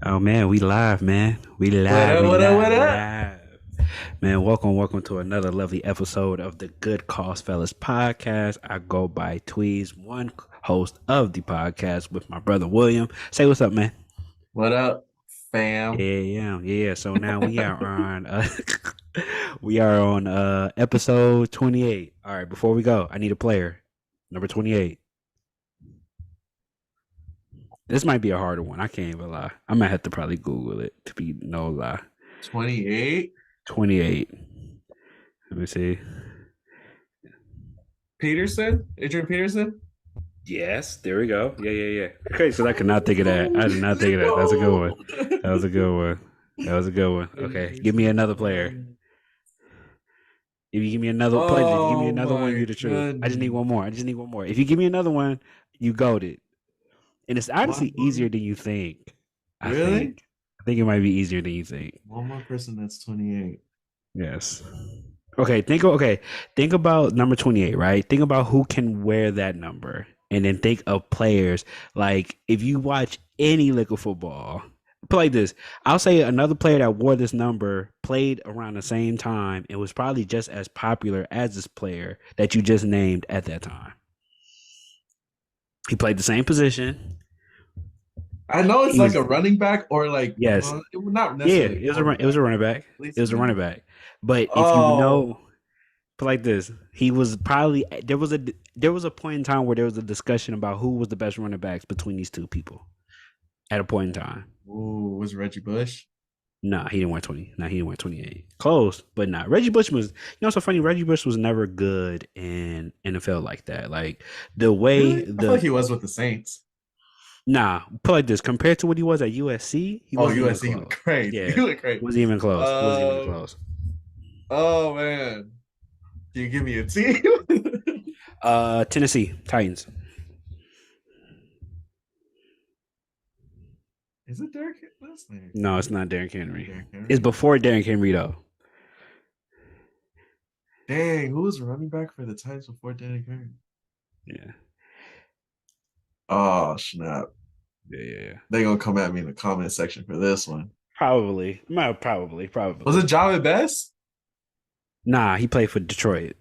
Oh man, we live, man. We What live, up? we What up? live, What we up? live. Man, welcome to another lovely episode of the Good Cause Fellas podcast. I go by Tweez, one host of the podcast with my brother William. Say what's up, man. What up, Yeah, fam? yeah, yeah. So now we are on we are on episode 28. All right, before we go, I need a player. Number 28. This might be a harder one. I can't even lie. I might have to probably Google it to be no lie. 28. 28. Let me see. Peterson? Adrian Peterson? Yes, there we go. Yeah, yeah, yeah. Okay, so I could not think of that. I did not think Let's of that. That's a good one. go. That was a good one. That was a good one. Adrian Okay, give me Peterson. another player. If you give me another player, if you give me Oh another one, my you the truth. I just need goodness. one more. I just need one more. If you give me another one, you goaded. And it's One honestly more? easier than you think. I Really? think. I think it might be easier than you think. One more person that's 28. Yes. Okay. Think about number 28, right? Think about who can wear that number. And then think of players like if you watch any liquor football, play this. I'll say another player that wore this number played around the same time and was probably just as popular as this player that you just named at that time. He played the same position. I know it's He like was a running back or like, yes, well, not yeah. necessarily a It was quarterback. a running back. At least It was a running maybe. back. But if you Oh, know But like this, he was probably there was a point in time where there was a discussion about who was the best running backs between these two people at a point in time. ooh, was Reggie Bush? Nah, he didn't wear 20. Nah, he didn't wear 28. Close, but not. Reggie Bush was, so funny. Reggie Bush was never good in NFL like that. Like the way Really? I feel like the he was with the Saints. nah, put like this compared to what he was at USC, he Oh, wasn't even USC, he went close. crazy. Yeah, He went crazy. wasn't even close. Wasn't even Um, close. oh man, can you give me a team? Tennessee Titans. Is it Derrick? That's name. No, it's not Derrick Henry. Derrick It's Henry. before Derrick Henry though. Dang, who was running back for the Titans before Derrick Henry? Yeah. Oh snap! Yeah, yeah, yeah. They gonna come at me in the comment section for this one. Probably. No, Was it probably. John Best? Nah, he played for Detroit.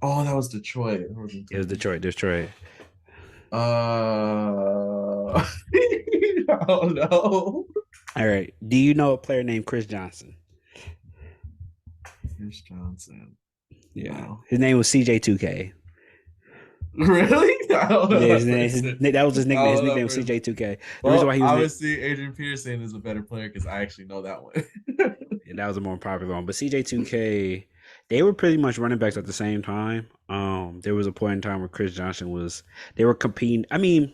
Oh, that was Detroit. That wasn't It was Tennessee. Detroit. I don't know. All right. Do you know a player named Chris Johnson? Chris Johnson. Yeah. No. His name was CJ2K. Really? I don't know Yeah, that person. that was his I nickname. don't His know that nickname was person. CJ2K. The reason why Well, he was obviously Adrian Peterson is a better player because I actually know that one. that was a more popular one. But CJ2K, they were pretty much running backs at the same time. There was a point in time where Chris Johnson was they were competing. I mean,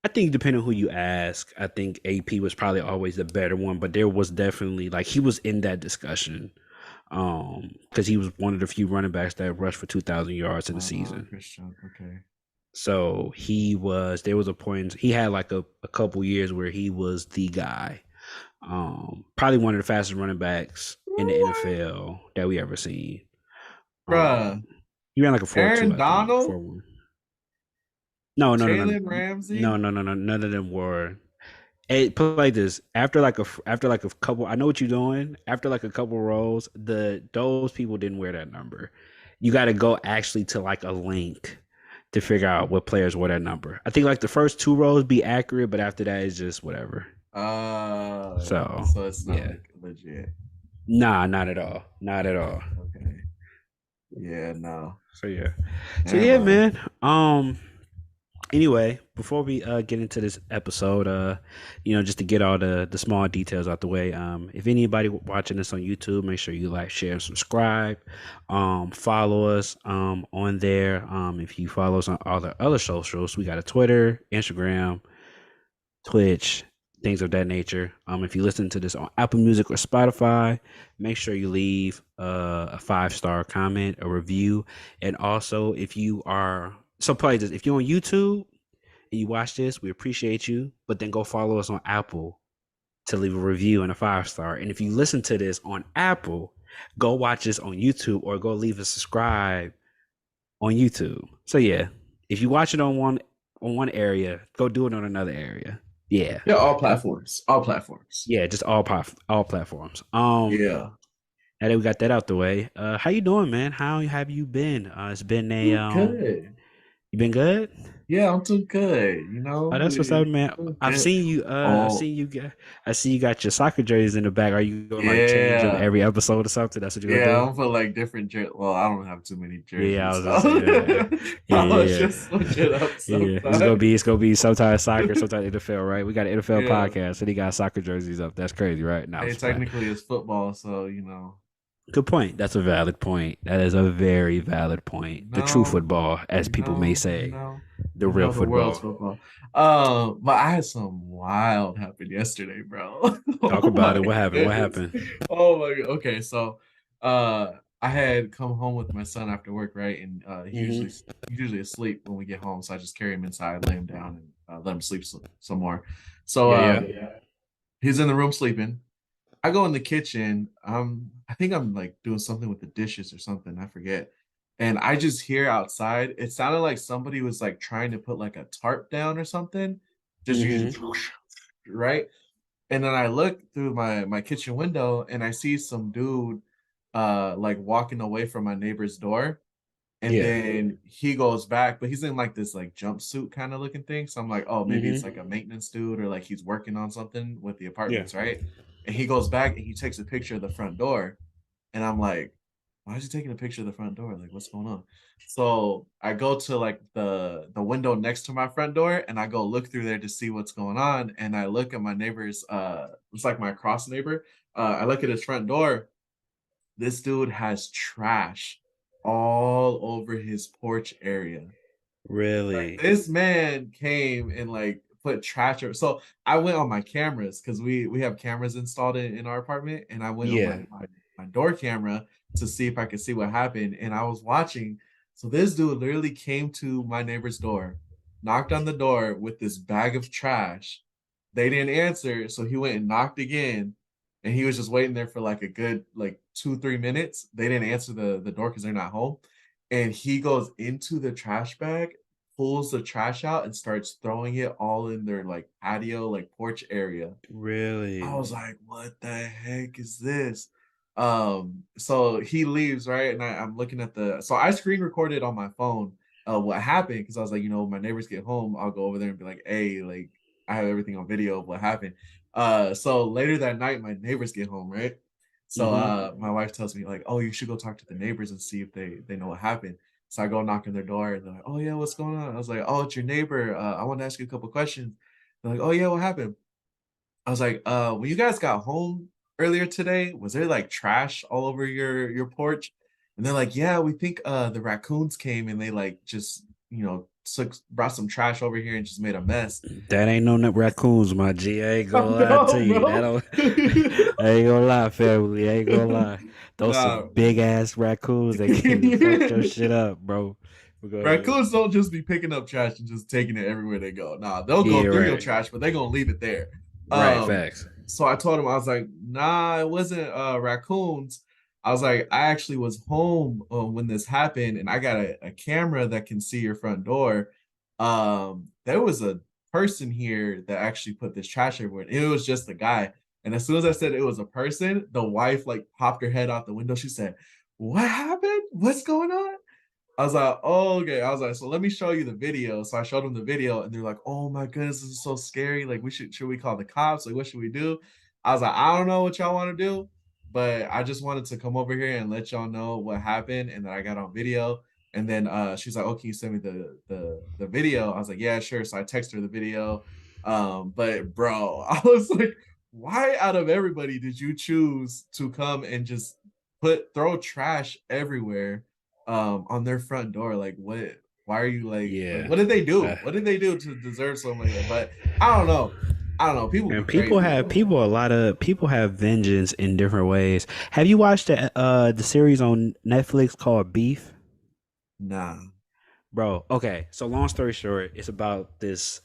I think depending on who you ask, I think AP was probably always the better one, but there was definitely like he was in that discussion. Because he was one of the few running backs that rushed for 2,000 yards in the season. Christian. Okay. So he was. There was a point he had like a couple years where he was the guy. Probably one of the fastest running backs in the What? NFL that we ever seen. Bruh. He ran like a 4.2, Aaron I think, Donald? 4.1. No, no, no, no, Jalen Ramsey? no. None of them were. It put like this after like a couple. I know what you're doing. After like a couple rows, those people didn't wear that number. You got to go actually to like a link to figure out what players wore that number. I think like the first two rows be accurate, but after that it's just whatever. So So it's not yeah, like legit. nah, not at all, not at all. Okay. Yeah, no. So yeah, so Never yeah, mind. man. Anyway, before we get into this episode, just to get all the small details out the way, if anybody watching this on YouTube, make sure you like, share, and subscribe. Follow us on there. If you follow us on all the other socials, we got a Twitter, Instagram, Twitch, things of that nature. If you listen to this on Apple Music or Spotify, make sure you leave a 5-star comment, a review, and also if you are so play this, if you're on YouTube and you watch this, we appreciate you. But then go follow us on Apple to leave a review and a 5-star. And if you listen to this on Apple, go watch this on YouTube or go leave a subscribe on YouTube. So yeah, if you watch it on one area, go do it on another area. Yeah, Yeah, all platforms. All platforms. yeah, just all platforms. Yeah. Now that we got that out the way, how you doing, man? How have you been? It's been a Doing good. you been good? Yeah, I'm doing good. You Oh, know, that's what's up, man. doing I've good. seen you. I've Oh, seen you. I see you got your soccer jerseys in the back. Are you gonna like change them yeah. every episode or something? That's what you're Yeah, gonna do? I'm for like different well, I don't have too many Yeah, I jerseys, was gonna so say that. Yeah, I'll yeah, just switch it up yeah, yeah. It's sometimes. gonna be sometimes soccer, sometimes NFL, right? We got an NFL Yeah. podcast, and he got soccer jerseys up. That's crazy, right? No, Hey, it's fine. technically it's football, so you know. Good point. That's a valid point. That is a very valid point. The true No, football, as people may you say, know, the real the world's football. football. But I had some wild happen yesterday, bro. Talk Oh about my it. What happened? What goodness. happened? Oh my god. Okay, so I had come home with my son after work, right? And Hmm. he's usually asleep when we get home, so I just carry him inside, lay him down, and let him sleep some more. So Yeah, yeah. he's in the room sleeping. I go in the kitchen. I think I'm like doing something with the dishes or something. I forget. And I just hear outside. It sounded like somebody was like trying to put like a tarp down or something. Just Hmm. use right. And then I look through my kitchen window and I see some dude like walking away from my neighbor's door. And Yeah. then he goes back, but he's in like this like jumpsuit kind of looking thing. So I'm like, oh, maybe it's like Hmm. a maintenance dude or like he's working on something with the Yeah. apartments, right? And he goes back and he takes a picture of the front door. And I'm like, why is he taking a picture of the front door? Like, what's going on? So I go to like the window next to my front door and I go look through there to see what's going on. And I look at my neighbor's it's like my cross neighbor. I look at his front door. This dude has trash all over his porch area. Like Really? this man came and like put trash. So I went on my cameras because we have cameras installed in our apartment, and I went on Yeah. my door camera to see if I could see what happened. And I was watching. So this dude literally came to my neighbor's door, knocked on the door with this bag of trash. They didn't answer, so he went and knocked again, and he was just waiting there for like a good like 2 3 minutes. They didn't answer the door because they're not home, and he goes into the trash bag, pulls the trash out, and starts throwing it all in their like patio, like porch area. I Really? was like, what the heck is this? So he leaves, right? And I'm looking at so I screen recorded on my phone what happened because I was like, you know, when my neighbors get home, I'll go over there and be like, hey, like I have everything on video of what happened. So later that night, my neighbors get home, right? So Hmm. my wife tells me, like, oh, you should go talk to the neighbors and see if they know what happened. So I go knock on their door and they're like, oh yeah, what's going on? I was like, oh, it's your neighbor. I want to ask you a couple questions. They're like, oh yeah, what happened? I was like, when you guys got home earlier today, was there like trash all over your porch? And they're like, yeah, we think the raccoons came and they like just, you know, brought some trash over here and just made a mess. That ain't no raccoons, my G. I ain't gonna lie to No, you. That bro. don't. I ain't gonna lie, family. I ain't gonna lie. Those some Nah. big ass raccoons that can fuck your shit up, bro. But go ahead. Raccoons don't just be picking up trash and just taking it everywhere they go. Nah, they'll Yeah, go through your right. trash, but they're gonna leave it there. Right. Um, Facts. so I told him, I was like, nah, it wasn't raccoons. I was like, I actually was home when this happened, and I got a camera that can see your front door. There was a person here that actually put this trash everywhere. And it was just a guy. And as soon as I said it was a person, the wife like popped her head out the window. She said, what happened? What's going on? I was like, oh, okay. I was like, so let me show you the video. So I showed them the video and they're like, oh my goodness, this is so scary. Like, should we call the cops? Like, what should we do? I was like, I don't know what y'all want to do, but I just wanted to come over here and let y'all know what happened and that I got on video. And then she's like, oh, can you send me the video? I was like, yeah, sure. So I texted her the video. But bro, I was like, why out of everybody did you choose to come and just throw trash everywhere on their front door? Like what, why are you like Yeah. what did they do? Uh, What did they do to deserve something like that? But I don't know. I don't know. People be and crazy. a lot of people have vengeance in different ways. Have you watched the series on Netflix called Beef? Nah. Bro, okay. So long story short, it's about these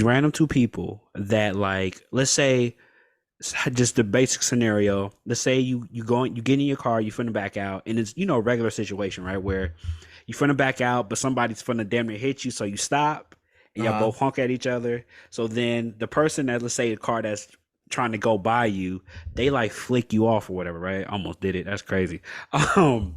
random two people that like let's say just the basic scenario. Let's say you get in your car, you finna back out, and it's a regular situation, right? Where you finna back out, but somebody's finna damn near hit you, so you stop and y'all Uh-huh. both honk at each other. So then the person that, let's say the car that's trying to go by you, they like flick you off or whatever, right? Almost did it. That's crazy. Um,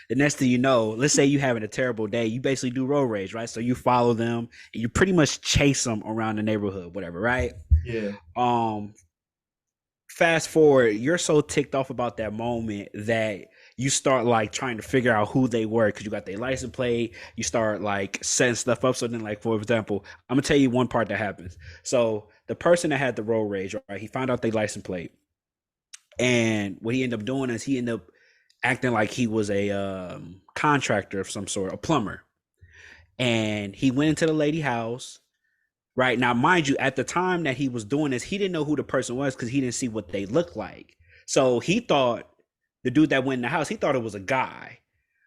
the next thing you know, let's say you having a terrible day, you basically do road rage, right? So you follow them and you pretty much chase them around the neighborhood, whatever, right? Yeah. Um, Fast forward, you're so ticked off about that moment that you start like trying to figure out who they were because you got their license plate. You start like setting stuff up. So then, like for example, I'm gonna tell you one part that happens. So the person that had the road rage, right? He found out their license plate, and what he ended up doing is he ended up acting like he was a contractor of some sort, a plumber, and he went into the lady house. Right now, mind you, at the time that he was doing this, he didn't know who the person was because he didn't see what they looked like. So he thought the dude that went in the house, he thought it was a guy.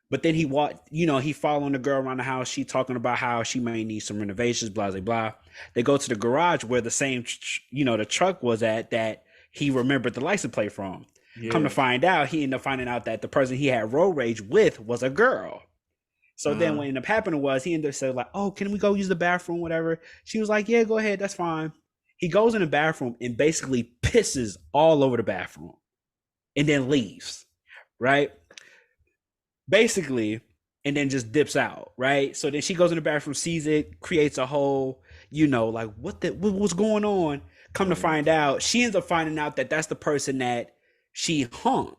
But then he walked, he following the girl around the house. She talking about how she may need some renovations, blah, blah, blah. They go to the garage where the same, the truck was at that he remembered the license plate from. Come to Yeah. find out, he ended up finding out that the person he had road rage with was a girl. So then Uh-huh. what ended up happening was he ended up saying like, "Oh, can we go use the bathroom, whatever?" She was like, "Yeah, go ahead, that's fine." He goes in the bathroom and basically pisses all over the bathroom and then leaves, right? Basically, and then just dips out, right? So then she goes in the bathroom, sees it, creates a whole, like what's going on? Come to Oh my find God. out, she ends up finding out that that's the person that she hung.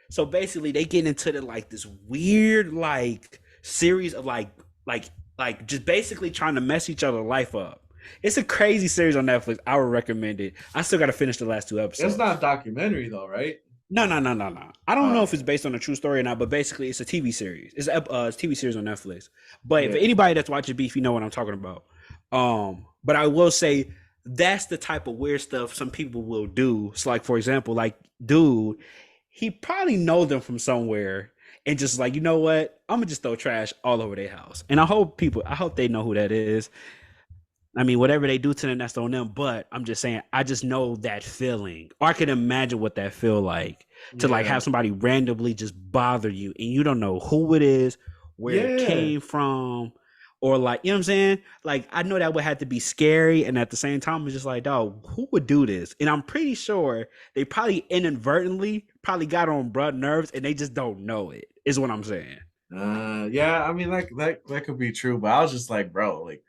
So basically, they get into like this weird like series of like just basically trying to mess each other's life up. It's a crazy series on Netflix. I would recommend it. I still got to finish the last two It's episodes. not a documentary though, right? No, no, no, no, no. I don't know if it's Okay. based on a true story or not, but basically, it's a TV series. It's a TV series on Netflix. But if Yeah. anybody that's watching Beef, you know what I'm talking about. But I will say that's the type of weird stuff some people will do. So, like for example, like dude, he probably know them from somewhere, and just like you know what, I'm gonna just throw trash all over their house. And I hope they know who that is. I mean, whatever they do to them, that's on them. But I'm just saying, I just know that feeling, or I can imagine what that feel like to like Yeah. have somebody randomly just bother you, and you don't know who it is, where it Yeah. came from, or like you know what I'm saying. Like I know that would have to be scary, and at the same time, it's just like, dog, who would do this? And I'm pretty sure they probably inadvertently probably got on bruh nerves, and they just don't know it. Is what I'm saying. Yeah, I mean that could be true, but I was just like, bro, like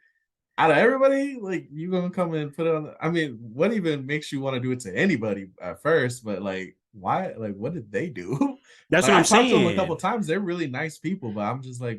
out of everybody, like you gonna come and put it on I mean, what even makes you want to do it to anybody at first, but like why like what did they do? That's Like what I I'm talked to them a couple saying. times. They're really nice people, but I'm just like,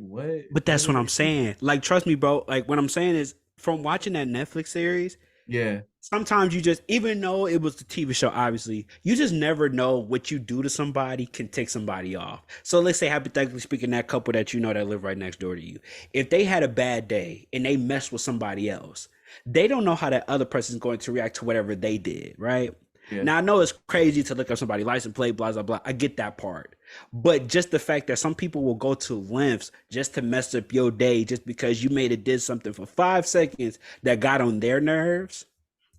But what that's did what they I'm do? saying. Like, trust me, bro. Like, what I'm saying is, from watching that Netflix series, Yeah, sometimes you just, even though it was the TV show, obviously, you just never know what you do to somebody can take somebody off. So let's say, hypothetically speaking, that couple that you know that live right next door to you, if they had a bad day and they messed with somebody else, they don't know how that other person is going to react to whatever they did, right? yeah. Now I know it's crazy to look up somebody's license plate, blah blah blah. I get that part, but just the fact that some people will go to lengths just to mess up your day, just because you made it did something for 5 seconds that got on their nerves,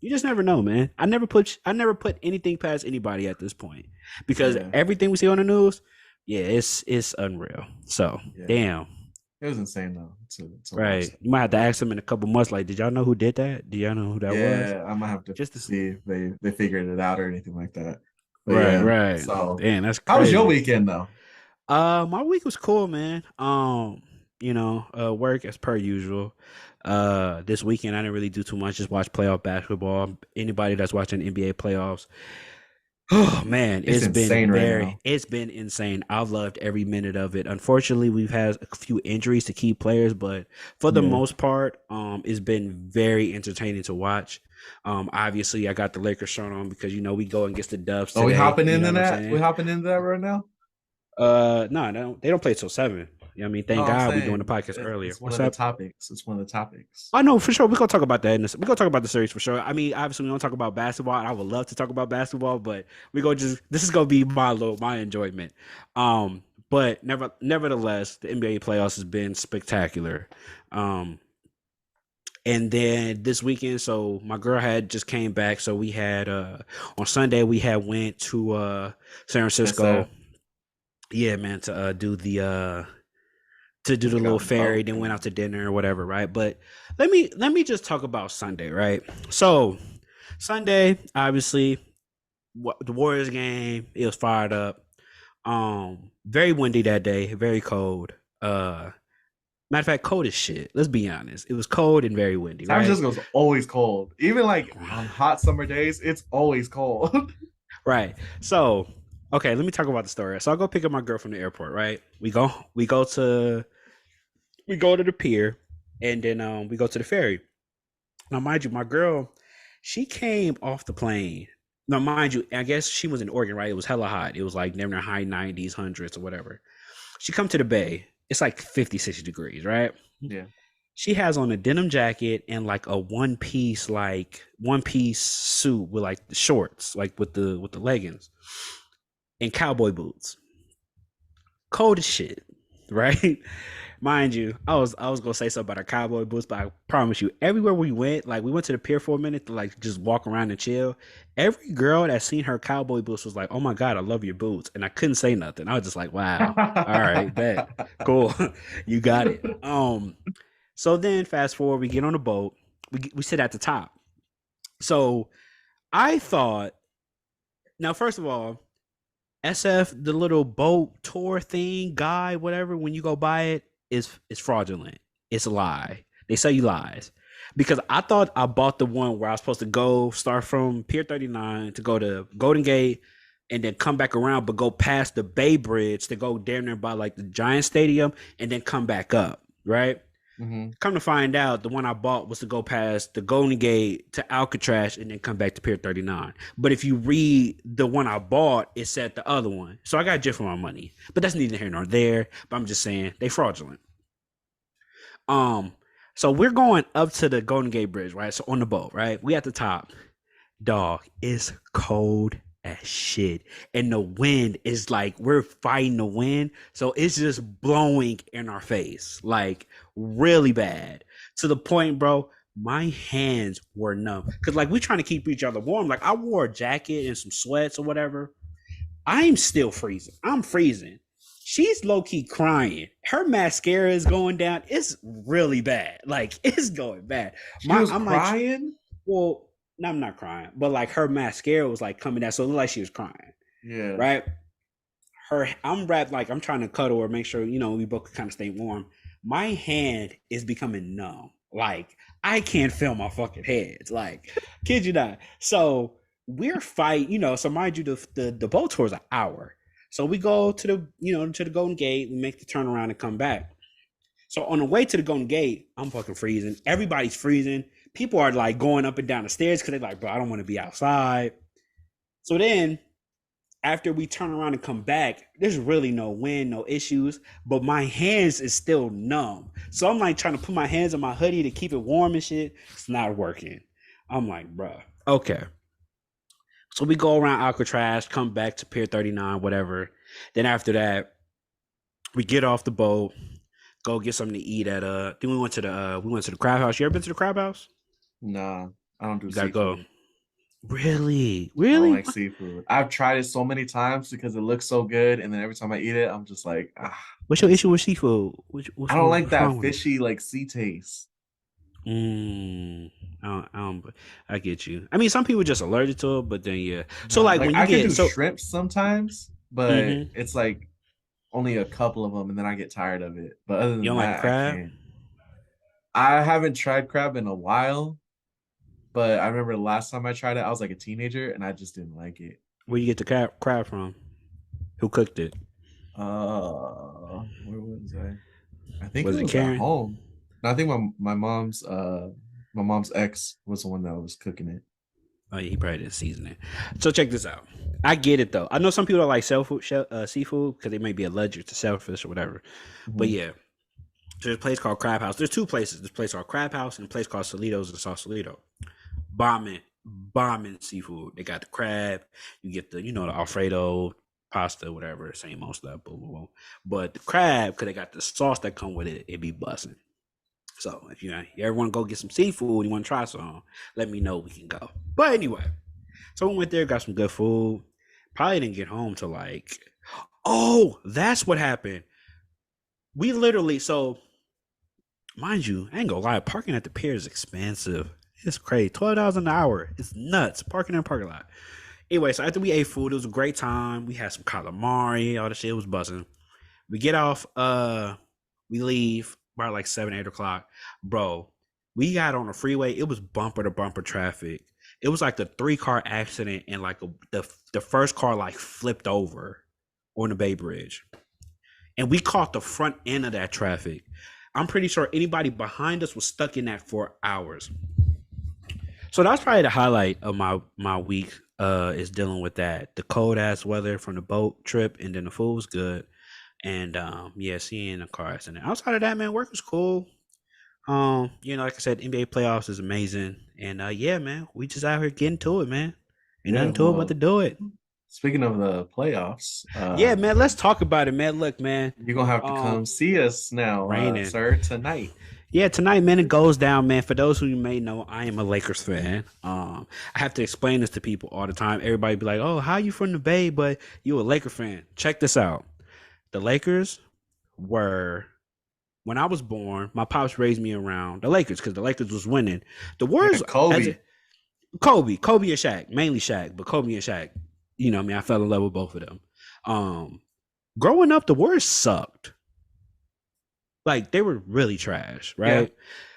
you just never know, man. I never put anything past anybody at this point because Yeah, everything we see on the news, yeah, it's unreal. So yeah. damn, It was insane though to watch right? that. You might have to But ask them in a couple months, like, did y'all know who did that? Do y'all know who that was? yeah, I might have to Just to, see if they figured it out or anything like that. But right, yeah, right. so Damn, that's how was your crazy. weekend though? My week was cool, man. Work as per usual. This weekend I didn't really do too much. Just watch playoff basketball. Anybody that's watching NBA playoffs, oh man, It's insane right now. it's been insane. I've loved every minute of it. Unfortunately, we've had a few injuries to key players, but for the Yeah. most part, it's been very entertaining to watch. Obviously, I got the Lakers shirt on because we go and get the Dubs Are we today. hopping You know into what I'm that? We saying? hopping into that right now? No, they don't play till 7. You know what I mean? No, Thank I'm God we doing the saying podcast earlier. it's one What's of the up? topics. It's one of the topics. I know for sure. We're gonna talk about that. We're gonna talk about the series for sure. I mean, obviously we don't talk about basketball. I would love to talk about basketball, but we go just this is gonna be my enjoyment. But nevertheless, the NBA playoffs has been spectacular. Um, and then this weekend, so my girl had just came back. So we had on Sunday we had went to San Yes, Francisco. sir. Yeah, man, to do the to do Just the like a little ferry, boat then went out thing. to dinner or whatever, right? But let me just talk about Sunday, right? So Sunday, obviously, the Warriors game, it was fired up. Very windy that day, very cold. Matter of fact, cold as shit. Let's be honest. It was cold and very windy, San right? Francisco's always cold. Even like on hot summer days, it's always cold. Right. So, okay, let me talk about the story. So I go pick up my girl from the airport, right? We go to the pier and then we go to the ferry. Now, mind you, my girl, she came off the plane. Now, mind you, I guess she was in Oregon, right? It was hella hot. It was like near the high 90s, hundreds, or whatever. She come to the bay. It's like 50, 60 degrees, right? Yeah. She has on a denim jacket and like a one piece suit with like the shorts, like with the leggings and cowboy boots. Cold as shit, right? Mind you, I was gonna say something about our cowboy boots, but I promise you, everywhere we went, like we went to the pier for a minute to like just walk around and chill. Every girl that seen her cowboy boots was like, "Oh my god, I love your boots," and I couldn't say nothing. I was just like, "Wow, all right, bet, cool, you got it." So then fast forward, we get on the boat, we sit at the top. So I thought, now first of all, SF, the little boat tour thing, guide, whatever, when you go buy it, is fraudulent. It's a lie. They sell you lies. Because I thought I bought the one where I was supposed to go start from Pier 39 to go to Golden Gate and then come back around, but go past the Bay Bridge to go down there by like the Giant Stadium and then come back up, right? Hmm. Come to find out, the one I bought was to go past the Golden Gate to Alcatraz and then come back to Pier 39. But if you read the one I bought, it said the other one. So I got jet for my money. But that's neither here nor there. But I'm just saying they fraudulent. Um, so we're going up to the Golden Gate Bridge, right? So on the boat, right? We at the top. Dog, it's cold as shit. And the wind is like we're fighting the wind. So it's just blowing in our face. Like really bad. To the point, bro, my hands were numb. Cause like we trying to keep each other warm. Like I wore a jacket and some sweats or whatever. I'm still freezing. I'm freezing. She's low key crying. Her mascara is going down. It's really bad. Like it's going bad. She was I'm like, crying. well, no, I'm not crying, but like her mascara was like coming down, so it looked like she was crying, Yeah. right? I'm wrapped like I'm trying to cuddle her, make sure we both kind of stay warm. My hand is becoming numb, like I can't feel my fucking hands, like kid you not. So we're So mind you, the boat tour is an hour, so we go to the Golden Gate, we make the turnaround and come back. So on the way to the Golden Gate, I'm fucking freezing. Everybody's freezing. People are like going up and down the stairs because they're like, bro, I don't want to be outside. So then after we turn around and come back, there's really no wind, no issues, but my hands is still numb. So I'm like trying to put my hands on my hoodie to keep it warm and shit. It's not working. I'm like, bro, okay. So we go around Alcatraz, come back to Pier 39, whatever. Then after that, we get off the boat, go get something to eat at then we went to the crab house. You ever been to the crab house? Nah, I don't do You gotta go. seafood. Really? I don't Really? like seafood. I've tried it so many times because it looks so good, and then every time I eat it, I'm just like, What's your it's issue not. with seafood? I don't like What's wrong that with it? fishy like sea taste. I get you. I mean, some people just allergic to it, but then yeah. So Nah, like like when you I can get do so, shrimp sometimes, but mm-hmm, it's like only a couple of them, and then I get tired of it. But other you than don't like that, I crab? can't. I haven't tried crab in a while, but I remember the last time I tried it, I was like a teenager, and I just didn't like it. Where you get the crab from? Who cooked it? Where was I? I think it Was it was at Karen? home. No, I think my mom's ex was the one that was cooking it. Oh yeah, he probably didn't season it. So check this out. I get it though. I know some people don't like seafood because they may be allergic to shellfish or whatever. But Mhm. yeah, there's a place called Crab House. There's two places. There's a place called Crab House and a place called Salitos in Sausalito. Bombing seafood. They got the crab. You get the Alfredo pasta, whatever, same old stuff. Boom, boom, boom. But the crab, because they got the sauce that come with it, it be busting. So if you ever want to go get some seafood, you want to try some, let me know. We can go. But anyway, so we went there, got some good food. Probably didn't get home till like, oh, that's what happened. we literally so mind you, I ain't gonna lie, parking at the pier is expensive. It's crazy. $12 an hour. It's nuts. Parking in a parking lot. Anyway, so after we ate food, it was a great time. We had some calamari, all the shit was buzzing. We get off, we leave by like 7, 8 o'clock. Bro, we got on the freeway. It was bumper to bumper traffic. It was like the 3 car accident, and like the first car like flipped over on the Bay Bridge. And we caught the front end of that traffic. I'm pretty sure anybody behind us was stuck in that for hours. So that's probably the highlight of my week. Is dealing with that, the cold ass weather from the boat trip, and then the food was good, and yeah, seeing a car accident. Outside of that, man, work was cool. Like I said, NBA playoffs is amazing, and yeah, man, we just out here getting to it, man. Ain't Yeah, nothing to it but to well, do it. speaking of the playoffs, Yeah, man, let's talk about it, man. Look, man, you're gonna have to um, come see us now, raining. sir, tonight. Yeah, tonight, man, it goes down, man. For those who you may know, I am a Lakers fan. I have to explain this to people all the time. Everybody be like, "Oh, how you from the Bay, but you a Laker fan?" Check this out. The Lakers were when I was born. My pops raised me around the Lakers because the Lakers was winning. The Yeah, Warriors, as Kobe. a, Kobe and Shaq, mainly Shaq, but Kobe and Shaq. I mean, I fell in love with both of them. Um, Growing up, the Warriors sucked. Like they were really trash, Yeah, right?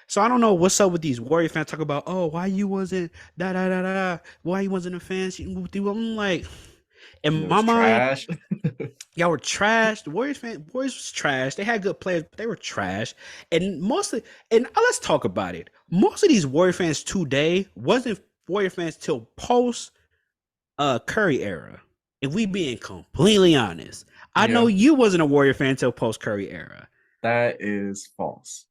So I don't know what's up with these Warrior fans talk about, oh, why you wasn't da da da da, why you wasn't a fan? I'm like, because in it my was mind, trash. y'all were trash. The Warriors was trash. They had good players, but they were trash. And mostly, and let's talk about it. Most of these Warrior fans today wasn't Warrior fans till post Curry era. If we being completely honest, I know Yeah, you wasn't a Warrior fan till post Curry era. that is false.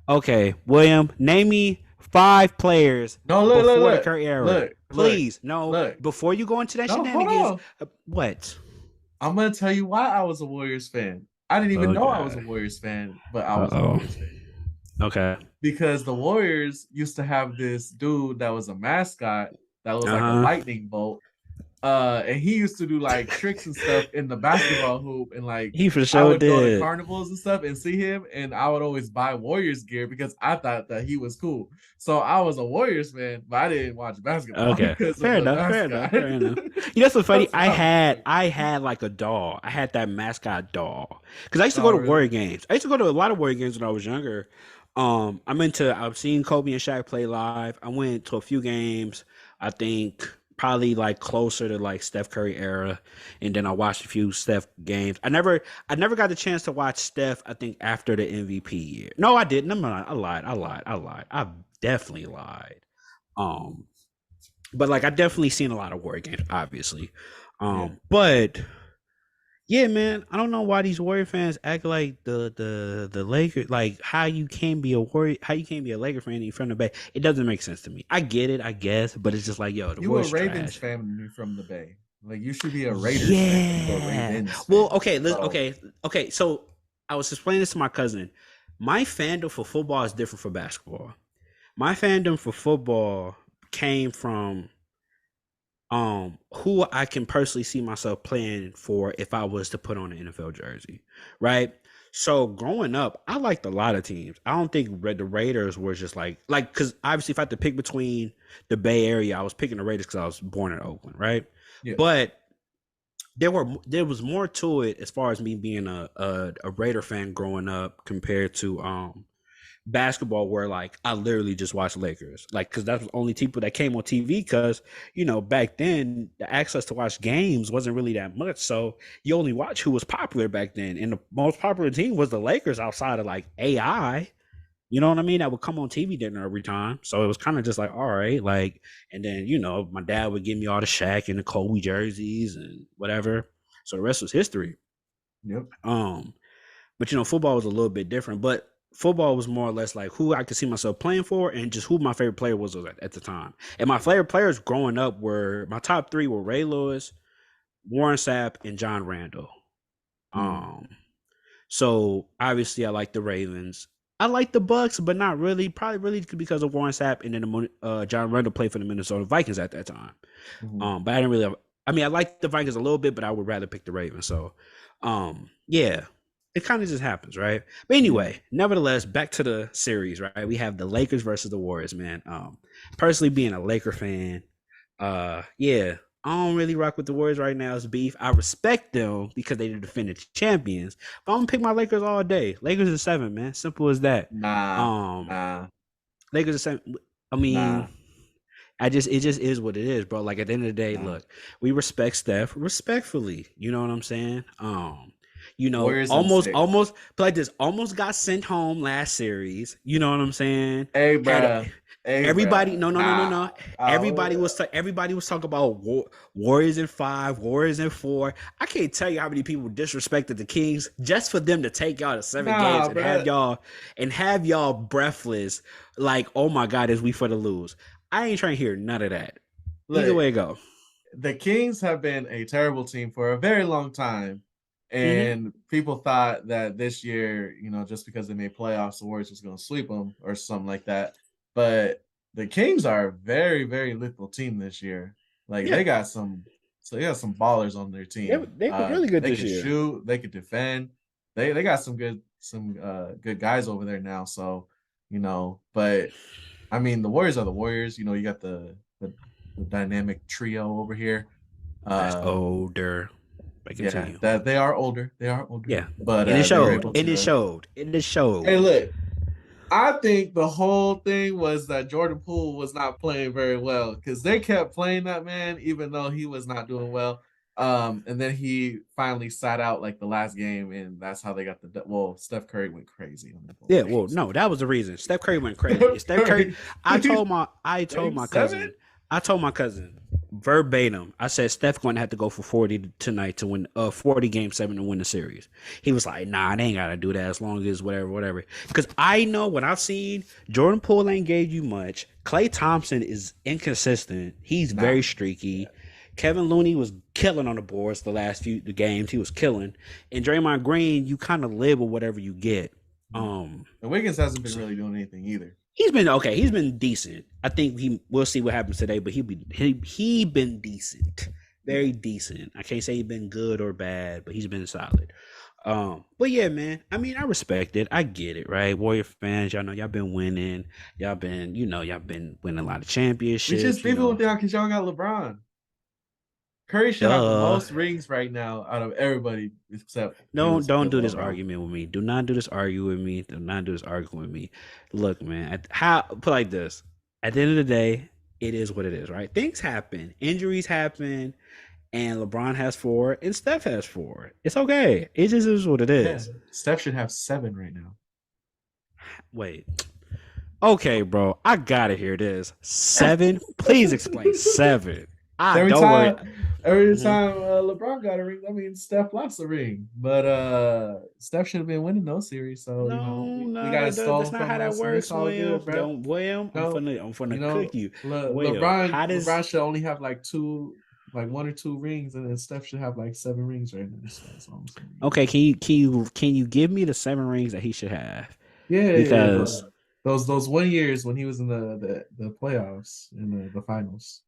Okay, William, name me 5 players No, look, look, before the look, Curry era. look, look, Please, no. look. Before you go into that No, hold shenanigans, on. what? I'm gonna tell you why I was a Warriors fan. I didn't even Oh know I was a God. Warriors fan, but I Uh was a oh. Warriors fan Okay. because the Warriors used to have this dude that was a mascot that was like a Uh lightning bolt. And he used to do like tricks and stuff in the basketball hoop, and like He for I sure would go to did. carnivals and stuff and see him, and I would always buy Warriors gear because I thought that he was cool. So I was a Warriors fan, but I didn't watch basketball Okay. because of Fair the enough. Fair enough. mascot. Fair enough. That's so funny. That's what I was like. I had like a doll. I had that mascot doll because I used to go Oh, to really? Warrior games. I used to go to a lot of Warrior games when I was younger. I've seen Kobe and Shaq play live. I went to a few games. I think probably like closer to like Steph Curry era, and then I watched a few Steph games. I never got the chance to watch Steph. I think after the MVP year. No, I didn't. I lied. I lied. I definitely lied. Um, but like I definitely seen a lot of Warrior games, obviously. Yeah. But yeah, man, I don't know why these Warrior fans act like the Lakers, like how you can't be a Laker fan and you're from the Bay. It doesn't make sense to me. I get it, I guess, but it's just like, yo, the You a Warriors Ravens trash. fan from the Bay. Like you should be a Raiders fan. You a Yeah. Ravens Well, fan. So okay. So I was explaining this to my cousin. My fandom for football is different for basketball. My fandom for football came from who I can personally see myself playing for if I was to put on an NFL jersey, right? So growing up, I liked a lot of teams. I don't think the Raiders were just like because obviously if I had to pick between the Bay Area, I was picking the Raiders because I was born in Oakland, right? yeah. But there was more to it as far as me being a Raider fan growing up compared to basketball where like I literally just watched Lakers, like because that was the only people that came on TV. Because back then the access to watch games wasn't really that much, so you only watch who was popular back then, and the most popular team was the Lakers outside of like AI. You know what I mean? That would come on TV dinner every time, so it was kind of just like, all right, like, and then my dad would give me all the Shaq and the Kobe jerseys and whatever. So the rest was history. Yep. Um, but football was a little bit different. But football was more or less like who I could see myself playing for, and just who my favorite player was at the time. And my favorite players growing up were my top three were Ray Lewis, Warren Sapp, and John Randall. Mm. Um, so obviously I like the Ravens. I like the Bucks, but not really. Probably really because of Warren Sapp, and then John Randall played for the Minnesota Vikings at that time. Mhm. But I didn't really. I mean, I liked the Vikings a little bit, but I would rather pick the Ravens. So, yeah. it kind of just happens, right? But Yeah. anyway, nevertheless, back to the series, right? We have the Lakers versus the Warriors, man. Personally being a Laker fan, yeah, I don't really rock with the Warriors right now. It's beef. I respect them because they the defending champions, but I'm gonna pick my Lakers all day. Lakers are 7, man. Simple as that. Nah, Um, nah, Lakers are 7. I nah, mean, it just is what it is, bro. Like at the end of the day, nah. look, we respect Steph respectfully. You know what I'm saying? Warriors in Almost, 6. but like this, almost got sent home last series. You know what I'm saying? Hey, Had a, bruh. Hey, everybody, bruh. no, no, no, no, Nah. no. Everybody was talking about Warriors in 5, Warriors in 4. I can't tell you how many people disrespected the Kings just for them to take y'all to 7 games Nah, and bruh. have y'all breathless. Like, oh my God, is we for the lose? I ain't trying to hear none of that. Either Look, way it go. the Kings have been a terrible team for a very long time. Mm-hmm. And people thought that this year, just because they made playoffs, the Warriors was going to sweep them or something like that. But the Kings are a very, very lethal team this year. Like Yeah, they got some ballers on their team. they were really good They this can year. shoot, they can defend. They got some good guys over there now. So, but I mean, the Warriors are the Warriors. You got the dynamic trio over here. That's Um, older. But yeah, continue. that they are older. They are older, Yeah, but and it they were showed. able And it to. showed. And it Hey, showed. look, I think the whole thing was that Jordan Poole was not playing very well because they kept playing that man even though he was not doing well. And then he finally sat out like the last game, and that's how they got the. Well, Steph Curry went crazy on them both Yeah, well, games. no, that was the reason. Steph Curry went crazy. Steph Steph Curry, Curry, please, I told game my 7. cousin, verbatim. I said Steph going to have to go for 40 tonight to win 40 game 7 to win the series. He was like, "Nah, they ain't got to do that as long as whatever." Because I know what I've seen, Jordan Poole ain't gave you much. Klay Thompson is inconsistent. He's Nah, very streaky. Kevin Looney was killing on the boards the last few the games. He was killing. And Draymond Green, you kind of live with whatever you get. yeah. Um, And Wiggins hasn't been really doing anything either. He's been okay. He's been decent. I think we'll see what happens today, but he been decent, Yeah. very decent. I can't say he's been good or bad, but he's been solid. But yeah, man. I mean, I respect it. I get it, right? Warrior fans, y'all know y'all been winning. Y'all been winning a lot of We just championships. beefing with y'all because y'all got LeBron. Curry should have the Duh. most rings right now out of everybody except Don't do this bro. argument with me. Do not do this argue with me. Do not do this arguing with me. Look, man. How put like this? At the end of the day, it is what it is, right? Things happen. Injuries happen, and LeBron has 4, and Steph has 4. It's okay. It just is what it Yeah, is. Steph should have 7 right now. Wait. Okay, bro. I gotta hear this. 7. Please explain 7. I every don't worry. time, every Mhm. time LeBron got a ring, I mean Steph lost a ring, but Steph should have been winning those series. So No, we no, got it that's stolen not from how that us, and it's works, all William. good, bro. Don't, William. No, I'm finna cook you, Will. LeBron How does LeBron should only have like two, like 1 or 2 rings, and then Steph should have like 7 rings right now. So that's all I'm saying. Okay, can you give me the 7 rings that he should have? Yeah. Because Those 1 years when he was in the playoffs in the finals.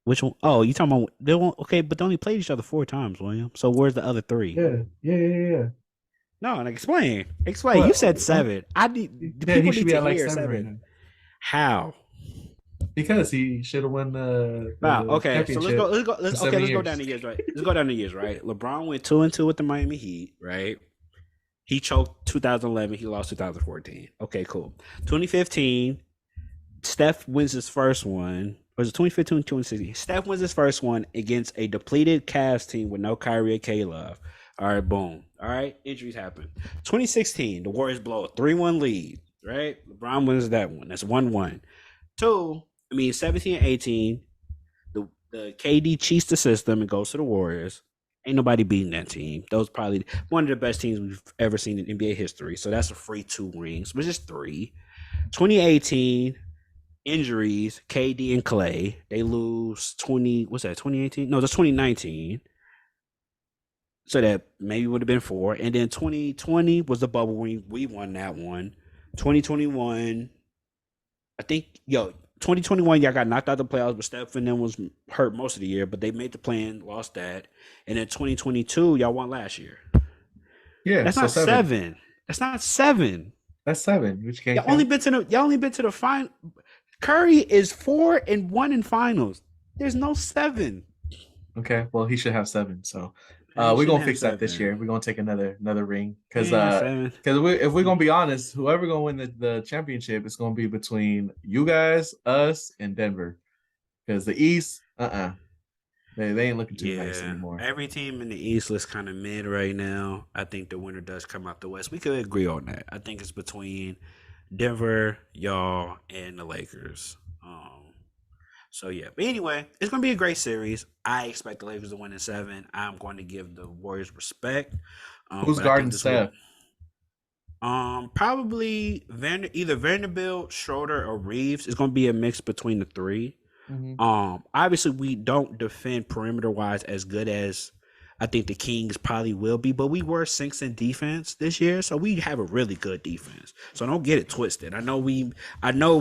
which one? Oh, you talking about they won't? Okay, but they only played each other 4 times, William. So where's the other 3? Yeah. No, and explain. Explain. You What? said Huh? 7. I need the Yeah, he people should need be to at like hear 7 right 7. now How? because he should have won Wow. the Okay. So let's go. championship for seven Let's go down years. the years. Right. Let's go down the years. Right. LeBron went 2-2 with the Miami Heat. Right. He choked 2011. He lost 2014. Okay. Cool. 2015. Steph wins his first one. Was it 2015 2016? Steph wins his first one against a depleted Cavs team with no Kyrie or K-Love. All right, boom. All right, injuries happen. 2016, the Warriors blow a 3-1 lead, right? LeBron wins that one. That's 1-1. 17 and 18, the KD cheats the system and goes to the Warriors. Ain't nobody beating that team. Those probably one of the best teams we've ever seen in NBA history. So that's a free 2 rings, which is 3. 2018, injuries, KD and Clay. They lose 20, what's that, 2018? No, that's 2019. So that maybe would have been 4. And then 2020 was the bubble when we won that one. 2021, I think, 2021, y'all got knocked out of the playoffs, but Steph and them was hurt most of the year, but they made the plan, lost that. And then 2022, y'all won last year. Yeah, That's so not seven. seven. That's not seven. That's seven, which you can't Y'all only count. been to the y'all only been to the final. Curry is 4-1 in finals. There's no seven. Okay, well he should have seven. So Man, he we're shouldn't gonna have fix that this seven. year. We're gonna take another ring. He Cause ain't have seven. if we're gonna be honest, whoever gonna win the championship is gonna be between you guys, us, and Denver. Because the East, they ain't looking too nice Yeah, anymore. every team in the East looks kind of mid right now. I think the winner does come out the West. We could agree on that. I think it's between Denver, y'all, and the Lakers. So yeah, but anyway, it's gonna be a great series. I expect the Lakers to win in seven. I'm going to give the Warriors respect, Who's but I think guarding this will Steph? probably either Vanderbilt, Schroeder, or Reeves. It's gonna be a mix between the three. Mm-hmm. Obviously we don't defend perimeter wise as good as I think the Kings probably will be, but we were sinks in defense this year, so we have a really good defense. So don't get it twisted. I know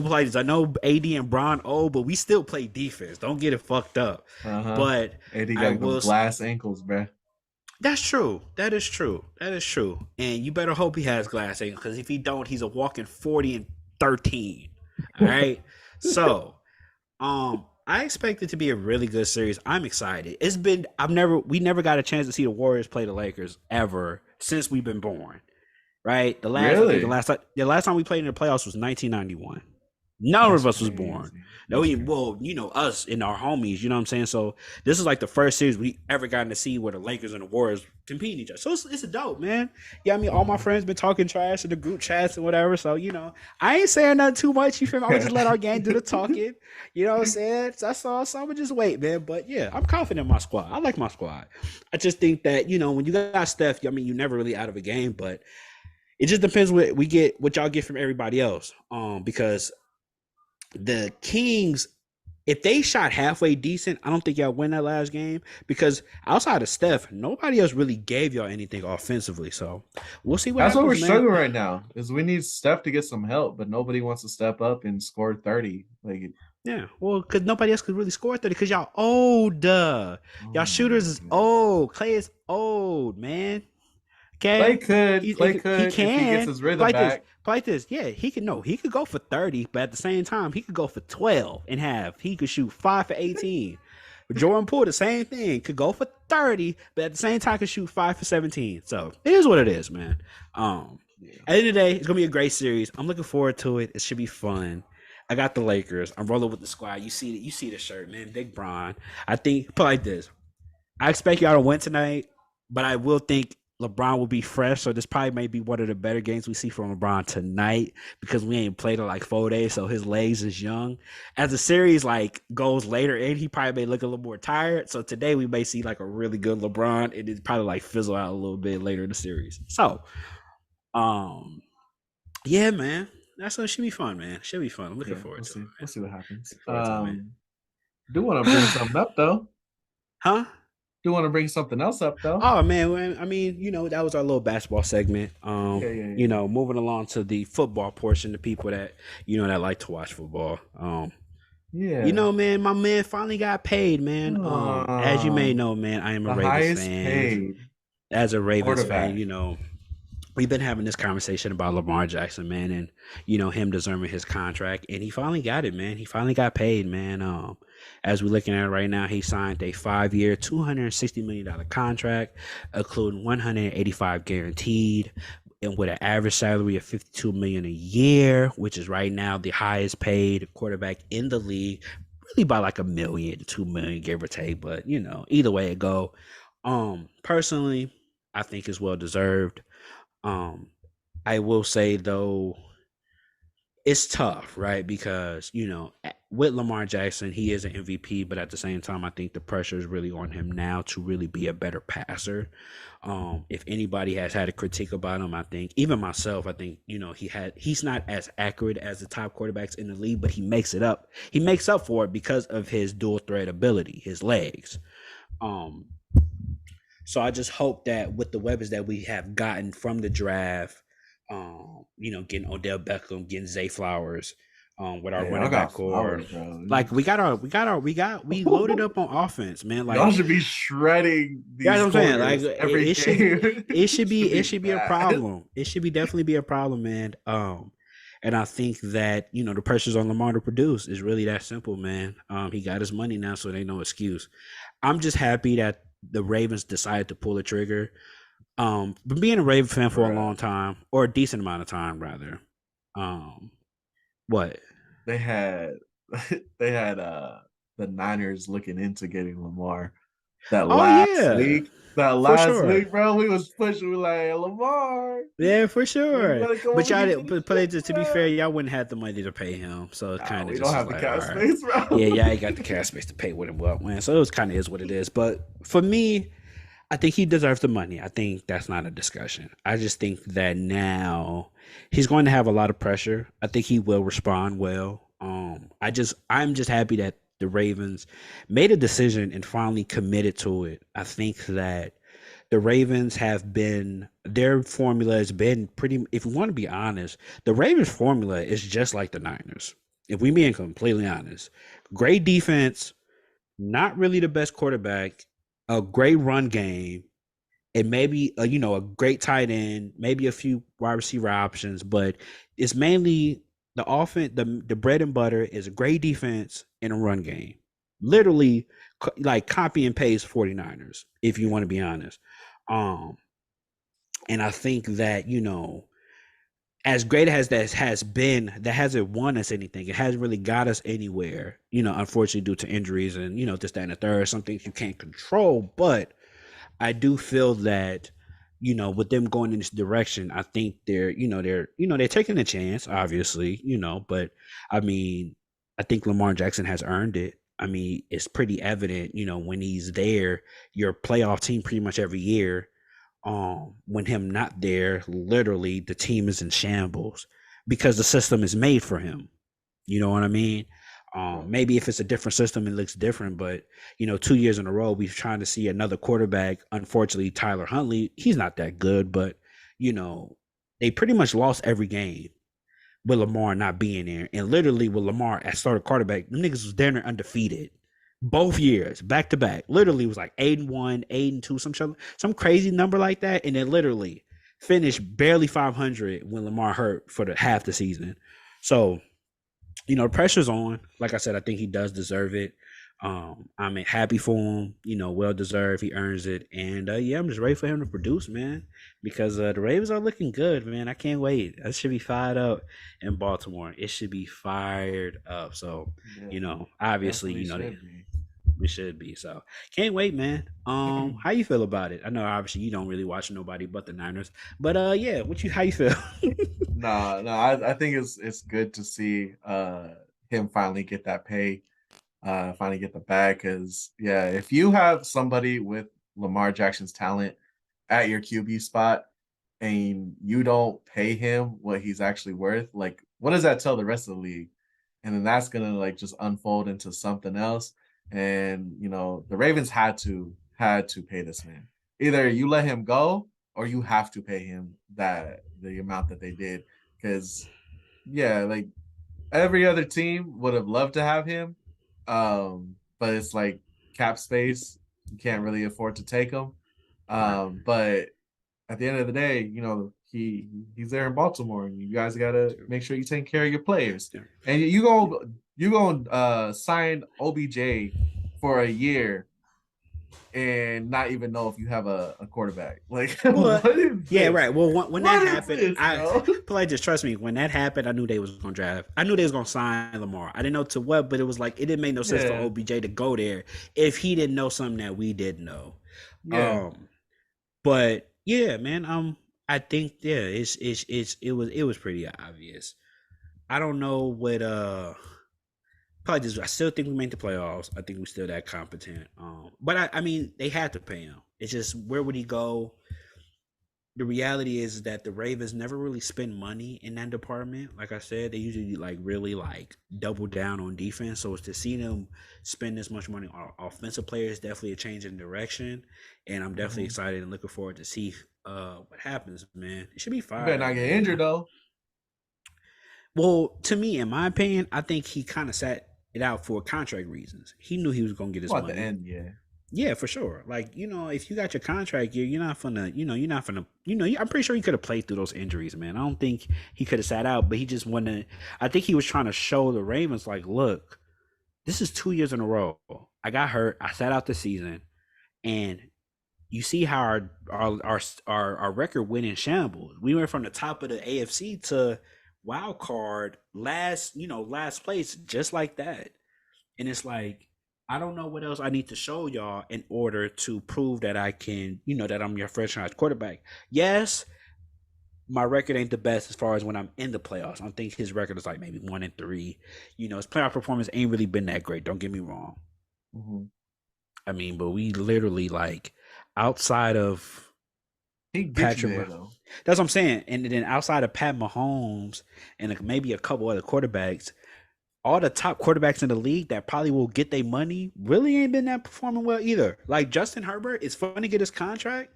players, I know AD and Bron old, but we still play defense. Don't get it fucked up. Uh-huh. But AD I got them will. glass ankles, bruh. That's true. That is true. That is true. And you better hope he has glass ankles because if he don't, he's a walking 40-13. All right. So I expect it to be a really good series. I'm excited. We never got a chance to see the Warriors play the Lakers ever since we've been born. Right? Really? The last time we played in the playoffs was 1991. None That's of us was born. crazy. No, That's crazy. well, us and our homies, you know what I'm saying? So this is like the first series we ever gotten to see where the Lakers and the Warriors compete each other. So it's a dope, man. Yeah, I mean, all my Mhm. friends been talking trash in the group chats and whatever. So, I ain't saying nothing too much. You feel me? I'm gonna just let our gang do the talking. You know what I'm saying? So that's all. So I'm gonna just wait, man. But yeah, I'm confident in my squad. I like my squad. I just think that, when you got Steph, I mean, you're never really out of a game, but it just depends what y'all get from everybody else. Because the Kings, if they shot halfway decent, I don't think y'all win that last game because outside of Steph, nobody else really gave y'all anything offensively. So we'll see what That's what we're happens, man. struggling right now. Is we need Steph to get some help, but nobody wants to step up and score 30. Like, Yeah, well, because nobody else could really score 30 because y'all old. Y'all oh shooters my is god. old. Clay is old, man. Okay, Clay he could if he gets can his rhythm play like this. back. Play like this. Yeah, he can. No, he could go for 30, but at the same time, he could go for 12 and half. He could shoot 5 for 18. Jordan Poole, the same thing, could go for 30, but at the same time, could shoot 5 for 17. So it is what it is, man. Yeah. At the end of the day, it's gonna be a great series. I'm looking forward to it. It should be fun. I got the Lakers. I'm rolling with the squad. You see the shirt, man. Big Bron. I think put like this. I expect y'all to win tonight, but I will think LeBron will be fresh. So this probably may be one of the better games we see from LeBron tonight because we ain't played in like 4 days, so his legs is young. As the series like goes later in, he probably may look a little more tired. So today we may see like a really good LeBron, and it probably like fizzle out a little bit later in the series. So, um, yeah, man, that's what should be fun, man. Should be fun. I'm looking Yeah, forward we'll to see. it, We'll see what happens. man. Looking forward Do want to to bring it, man. something up though. Huh? Do want to bring something else up though. Oh man, I mean, that was our little basketball segment. Yeah, yeah, yeah. Moving along to the football portion, the people that that like to watch football. Yeah. Man, my man finally got paid, man. As you may Um, know, man, I am a the Ravens highest fan. paid As a Ravens fan, quarterback. we've been having this conversation about Lamar Jackson, man, and him deserving his contract, and he finally got it, man. He finally got paid, man. As we're looking at it right now, he signed a 5-year, $260 million contract, including 185 guaranteed, and with an average salary of 52 million a year, which is right now the highest paid quarterback in the league, really by like a million to 2 million, give or take. But either way it go, personally, I think it's well deserved. um, I will say though, it's tough, right? Because with Lamar Jackson, he is an MVP, but at the same time, I think the pressure is really on him now to really be a better passer. If anybody has had a critique about him, I think even myself, I think he's not as accurate as the top quarterbacks in the league, but he makes it up. He makes up for it because of his dual threat ability, his legs. Um, so I just hope that with the weapons that we have gotten from the draft, getting Odell Beckham, getting Zay Flowers, with our Hey, y'all running got back core. flowers, bro. Like we loaded up on offense, man. Y'all Like should be shredding yeah, that's these what I'm saying. Like corners every game. Should it be should be a bad. problem. It should be definitely be a problem, man. And I think that the pressure's on Lamar to produce is really that simple, man. He got his money now, so they no excuse. I'm just happy that the Ravens decided to pull the trigger. Been being a Raven fan for a Bruh. long time, or a decent amount of time, rather. Um, what? They had they had the Niners looking into getting Lamar that Oh last yeah, week. That for last sure. week, bro, we was pushing. We like, hey, Lamar, Yeah, for you sure. better come But over y'all, here for the but chip, to be fair, bro. y'all wouldn't have the money to pay him, so it Nah, kind of we don't just was have the like, all cap right, space, bro. yeah, yeah, I got the cash space to pay what it well, man. So it was kind of is what it is. But for me, I think he deserves the money. I think that's not a discussion. I just think that now he's going to have a lot of pressure. I think he will respond well. I'm just happy that the Ravens made a decision and finally committed to it. I think that the Ravens have been their formula has been pretty. If we want to be honest, the Ravens formula is just like the Niners. If we being completely honest, great defense, not really the best quarterback, a great run game, and maybe a great tight end, maybe a few wide receiver options, but it's mainly the offense. The bread and butter is a great defense and a run game. Yeah, Literally, like copy and paste 49ers, if you yeah, want to be honest. Um, and I think that as great as that has been, that hasn't won us anything. It hasn't really got us anywhere. Unfortunately, due to injuries and this, that, and the third, some things you can't control. But I do feel that with them going in this direction, I think they're taking a chance, obviously, but I mean, I think Lamar Jackson has earned it. I mean, it's pretty evident, when he's there, your playoff team pretty much every year. When him not there, literally the team is in shambles because the system is made for him. You know what I mean? bro. Maybe if it's a different system, it looks different. But 2 years in a row, we've trying to see another quarterback. Unfortunately, Tyler Huntley, he's not that good, but you know, they pretty much lost every game with Lamar not being there. And literally with Lamar as starter quarterback, the niggas was down there undefeated. Both years, back to back. Literally was like 8-1, 8-2, some crazy number like that. And then literally finished barely 500 when Lamar hurt for the half the season. So the pressure's on. Like I said, I think he does deserve it. I'm happy for him. Well deserved. He earns it. And yeah, I'm just ready for him to produce, man. Because the Ravens are looking good, man. I can't wait. I should be fired up in Baltimore. It should be fired up. So, Yeah, obviously, definitely should be. we should be. So can't wait, man. How you feel about it? I know obviously you don't really watch nobody but the Niners. But yeah, how you feel? No, no, I think it's good to see him finally get that pay, finally get the bag. Because yeah, if you have somebody with Lamar Jackson's talent at your QB spot and you don't pay him what he's actually worth, like what does that tell the rest of the league? And then that's gonna like just unfold into something else. And the Ravens had to pay this man. Either you let him go or you have to pay him the amount that they did. Because yeah, like every other team would have loved to have him. But it's like cap space. You can't really afford to take him. Right. But at the end of the day, he's there in Baltimore, and you guys gotta make sure you take care of your players. Yeah. And you gonna sign OBJ for a year and not even know if you have a quarterback. Like, Well, what is yeah, this? right. Well, when that What is happened, this, bro? like just trust me. When that happened, I knew they was gonna draft. I knew they was gonna sign Lamar. I didn't know to what, but it was like it didn't make no sense for Yeah, OBJ to go there if he didn't know something that we didn't know. yeah. Um, but yeah, man. I think yeah, it was pretty obvious. I don't know what probably just I still think we made the playoffs. I think we still that competent. But I mean they had to pay him. It's just where would he go? The reality is that the Ravens never really spend money in that department. Like I said, they usually like really like double down on defense. So it's to see them spend this much money on offensive players definitely a change in direction. And I'm definitely Mhm. excited and looking forward to see what happens, man. It should be You better fired not up, get man. injured though. Well, to me, in my opinion, I think he kind of sat it out for contract reasons. He knew he was going to get his Well, at the money. end, yeah. Yeah, for sure. Like, if you got your contract year, you're not gonna, you're not gonna, I'm pretty sure he could have played through those injuries, man. I don't think he could have sat out, but he just wanted. I think he was trying to show the Ravens, like, look, this is 2 years in a row. I got hurt. I sat out the season, and you see how our record went in shambles. We went from the top of the AFC to wild card last place, just like that. And it's like, I don't know what else I need to show y'all in order to prove that I can, that I'm your franchise quarterback. Yes, my record ain't the best as far as when I'm in the playoffs. I think his record is like maybe 1-3. His playoff performance ain't really been that great. Don't get me wrong. Hmm. I mean, but we literally like outside of He get you Patrick. there though. That's what I'm saying. And then outside of Pat Mahomes and maybe a couple other quarterbacks, all the top quarterbacks in the league that probably will get their money really ain't been that performing well either. Like Justin Herbert is fun to get his contract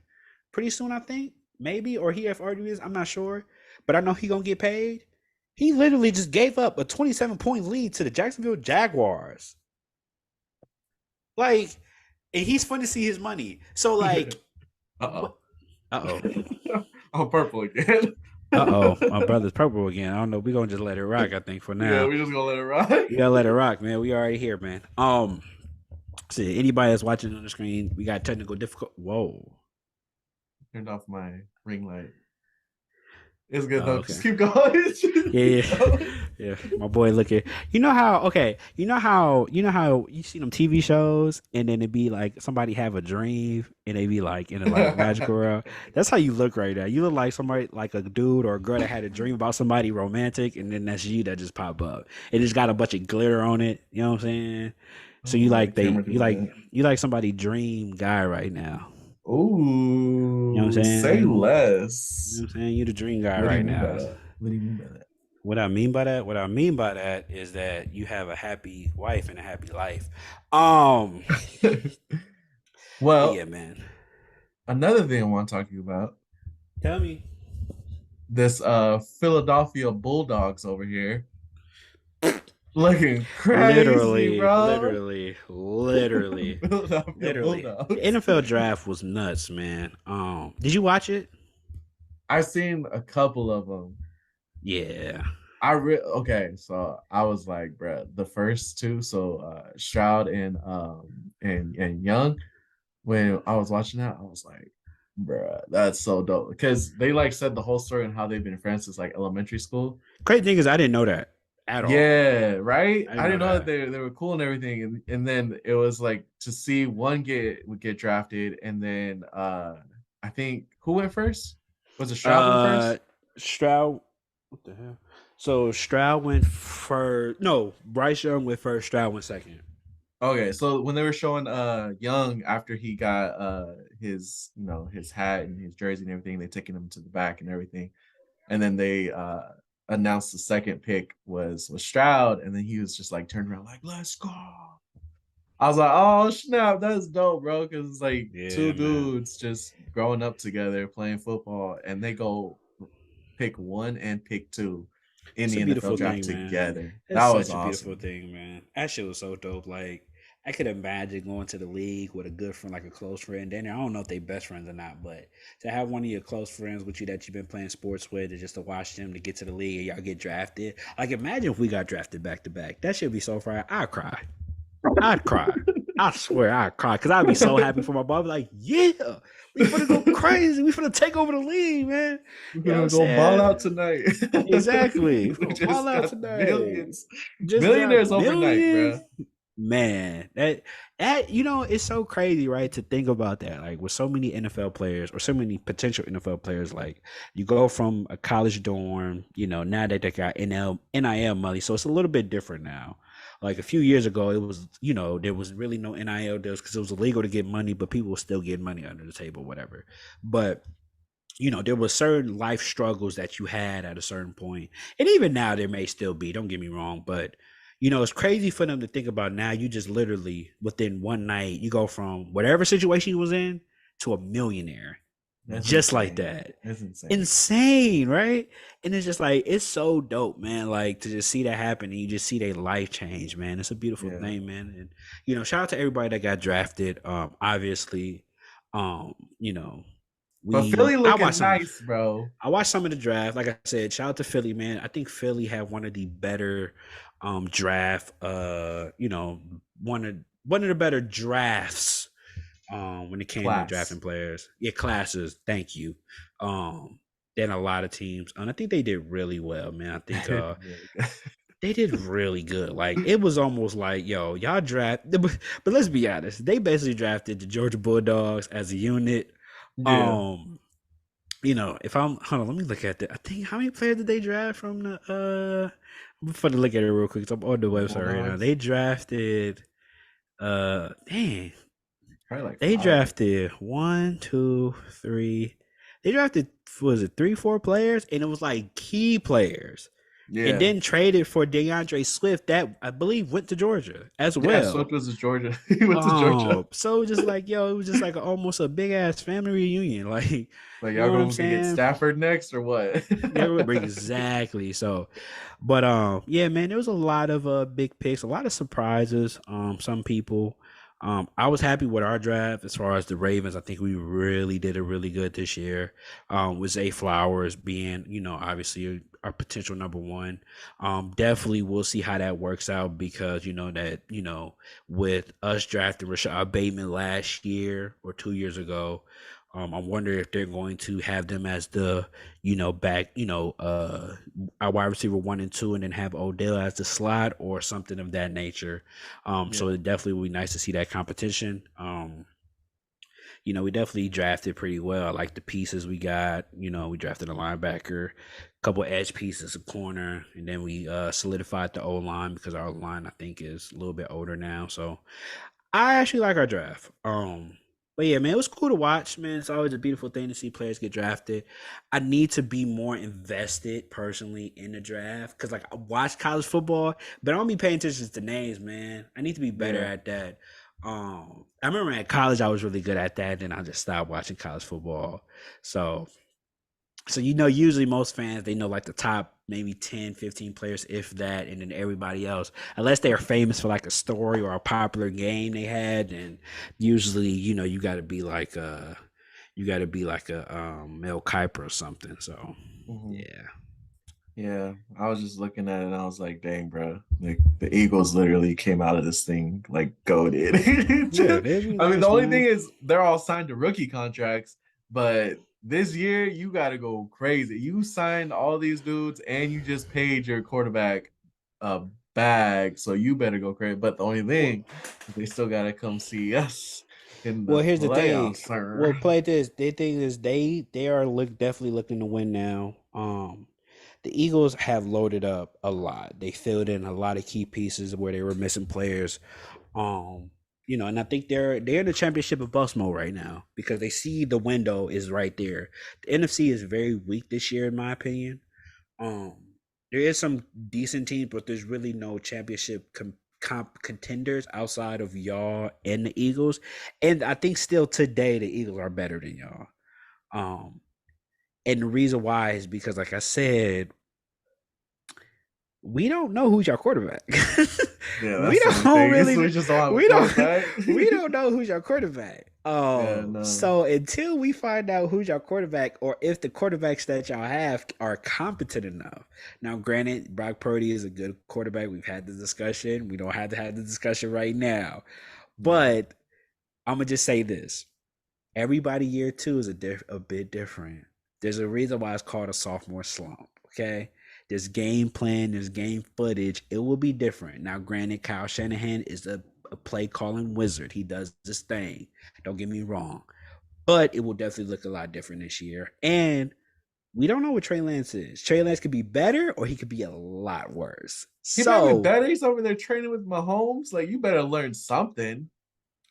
pretty soon, I think. Maybe, or he have already is, I'm not sure. But I know he gonna get paid. He literally just gave up a 27-point lead to the Jacksonville Jaguars. Like, and he's fun to see his money. So like Uh what uh oh. oh. I'm purple again. My brother's purple again. I don't know. We're gonna just let it rock, I think, for Yeah, now. we just gonna let it ride. We gotta let it rock, man. We already here, man. See, anybody that's watching on the screen, we got technical difficult. Whoa. Turned off my ring light. It's good Oh, though. okay. Just keep going. Just Yeah, keep yeah, going. yeah. My boy, looking. You know how? Okay. You know how you see them TV shows, and then it be like somebody have a dream, and they be like in a like magical world. That's how you look right now. You look like somebody, like a dude or a girl that had a dream about somebody romantic, and then that's you that just pop up. It just got a bunch of glitter on it. You know what I'm saying? I So don't know you why the like they camera doing that. you like somebody dream guy right now. You know what I'm Ooh, say saying? You know less. what I'm saying? You the dream guy What do you right mean by now. that? What do you mean by What I mean by that is that you have a happy wife and a happy life. Um, that? but Well, yeah, man. another thing I want to talk to you about, Tell me. this Philadelphia Bulldogs over here looking crazy, Literally, bro. literally, literally, Philadelphia literally. The Bulldogs. NFL draft was nuts, man. Did you watch it? I've seen a couple of them. Yeah. Okay, so I was like, bro, the first two, so Stroud and Young, when I was watching that, I was like, bruh, that's so dope. Because they like said the whole story and how they've been friends since like elementary school. Crazy thing is, I didn't know that at all. Yeah, right. I I didn't know didn't know that that. they were cool and everything, and then it was like to see one get drafted, and then I think who went first? Was it Stroud went Uh, first? Stroud. What the hell? So Stroud went first. No, Bryce Young went first. Stroud went second. Okay, so when they were showing Young after he got his his hat and his jersey and everything, they taking him to the back and everything, and then they announced the second pick was Stroud, and then he was just like turned around like, let's go. I was like, oh snap, that's dope, bro, because it's like two Yeah, man. dudes just growing up together playing football, and they go pick one and pick two in It's a the NFL beautiful draft thing, man. together. It's That was such a beautiful awesome. thing, man. That shit was so dope. Like, I could imagine going to the league with a good friend, like a close friend. Then I don't know if they best friends or not, but to have one of your close friends with you that you've been playing sports with, and just to watch them to get to the league and y'all get drafted. Like, imagine if we got drafted back to back. That should be so fire. I'd cry. I'd cry. I swear I'd cry because I'd be so happy for my boy. I'd be like, yeah, we finna go crazy. We finna take over the league, man. We're You know what gonna I'm go ball out saying? tonight. Exactly. We We're gonna ball just out got tonight. millions, Just got millionaires overnight, millions. bro. Man, that it's so crazy, right? To think about that. Like with so many NFL players or so many potential NFL players, like you go from a college dorm, now that they got NIL money, so it's a little bit different now. Like a few years ago, it was, there was really no NIL deals because it was illegal to get money, but people were still getting money under the table, whatever. But there was certain life struggles that you had at a certain point. And even now there may still be, don't get me wrong, but it's crazy for them to think about now. You just literally within one night, you go from whatever situation you was in to a millionaire. That's just like insane. that. That's insane. Insane, right? And it's just like it's so dope, man. Like to just see that happen and you just see their life change, man. It's a beautiful Yeah. thing, man. And shout out to everybody that got drafted. Obviously, um, you know, But Philly I looking watched some. nice, bro. I watched some of the draft. Like I said, shout out to Philly, man. I think Philly had one of the better draft. One of the better drafts when it came to Class. drafting players. Yeah, classes. Thank you. Um, than a lot of teams, and I think they did really well, man. I think Really good. they did really good. Like it was almost like, yo, y'all draft. But let's be honest, they basically drafted the Georgia Bulldogs as a unit. Yeah. Um, if I'm hold on, let me look at that. I think how many players did they draft from the I'm going to look at it real quick. 'Cause I'm on the The website right now. Bulldogs. They drafted dang. Probably like They five. drafted one, two, three. They drafted was it 3, 4 players, and it was like key players, and Yeah. then traded for DeAndre Swift that I believe went to Georgia as Yeah, Swift well. was to Georgia. He went to Georgia. So just like yo, it was just like almost a big ass family reunion. Like, you Like y'all know what I'm gonna get saying? Stafford next or what? Yeah, exactly. So, but yeah, man, there was a lot of big picks, a lot of surprises. Some people, I was happy with our draft as far as the Ravens. I think we really did it really good this year. With Zay Flowers being, obviously our potential number one. Definitely we'll see how that works out because with us drafting Rashad Bateman last year or 2 years ago. I wonder if they're going to have them as the back, our wide receiver 1 and 2, and then have Odell as the slot or something of that nature. So Yeah. it definitely would be nice to see that competition. We definitely drafted pretty well. I like the pieces we got. We drafted a linebacker, a couple edge pieces, a corner, and then we solidified the O line because our line I think is a little bit older now. So I actually like our draft. But yeah, man, it was cool to watch, man. It's always a beautiful thing to see players get drafted. I need to be more invested personally in the draft because, like, I watch college football, but I don't be paying attention to names, man. I need to be better Yeah. at that. I remember at college I was really good at that, then I just stopped watching college football. So usually most fans they know like the top maybe 10, 15 players, if that, and then everybody else, unless they are famous for like a story or a popular game they had, and usually, you gotta be like a Mel Kiper or something. So Mhm. yeah. Yeah, I was just looking at it and I was like, dang, bro. Like the Eagles literally came out of this thing like goaded. Yeah, they'd be I mean, the nice, only thing man. is they're all signed to rookie contracts, but this year you gotta go crazy. You signed all these dudes and you just paid your quarterback a bag, so you better go crazy. But the only Well, thing is they still gotta come see us in well, the here's the playoffs, thing. sir. Well, play this. They think is they are definitely looking to win now. The Eagles have loaded up a lot. They filled in a lot of key pieces where they were missing players. Um, and I think they're in the championship of bust mode right now because they see the window is right there. The NFC is very weak this year, in my opinion. Um, there is some decent teams, but there's really no championship contenders outside of y'all and the Eagles. And I think still today the Eagles are better than y'all. Um, and the reason why is because, like I said, we don't know who's your quarterback. Yeah, we that's the only don't thing. really We just don't have a we don't quarterback. we don't know who's your quarterback. Yeah, no. So until we find out who's your quarterback or if the quarterbacks that y'all have are competent enough. Now, granted, Brock Purdy is a good quarterback. We've had the discussion. We don't have to have the discussion right now. Yeah. But I'm gonna just say this. Everybody year two is a bit different. There's a reason why it's called a sophomore slump. Okay, there's game plan, there's game footage. It will be different. Now, granted, Kyle Shanahan is a play calling wizard. He does this thing. Don't get me wrong, but it will definitely look a lot different this year. And we don't know what Trey Lance is. Trey Lance could be better, or he could be a lot worse. He might be So better. He's over there training with Mahomes. Like, you better learn something.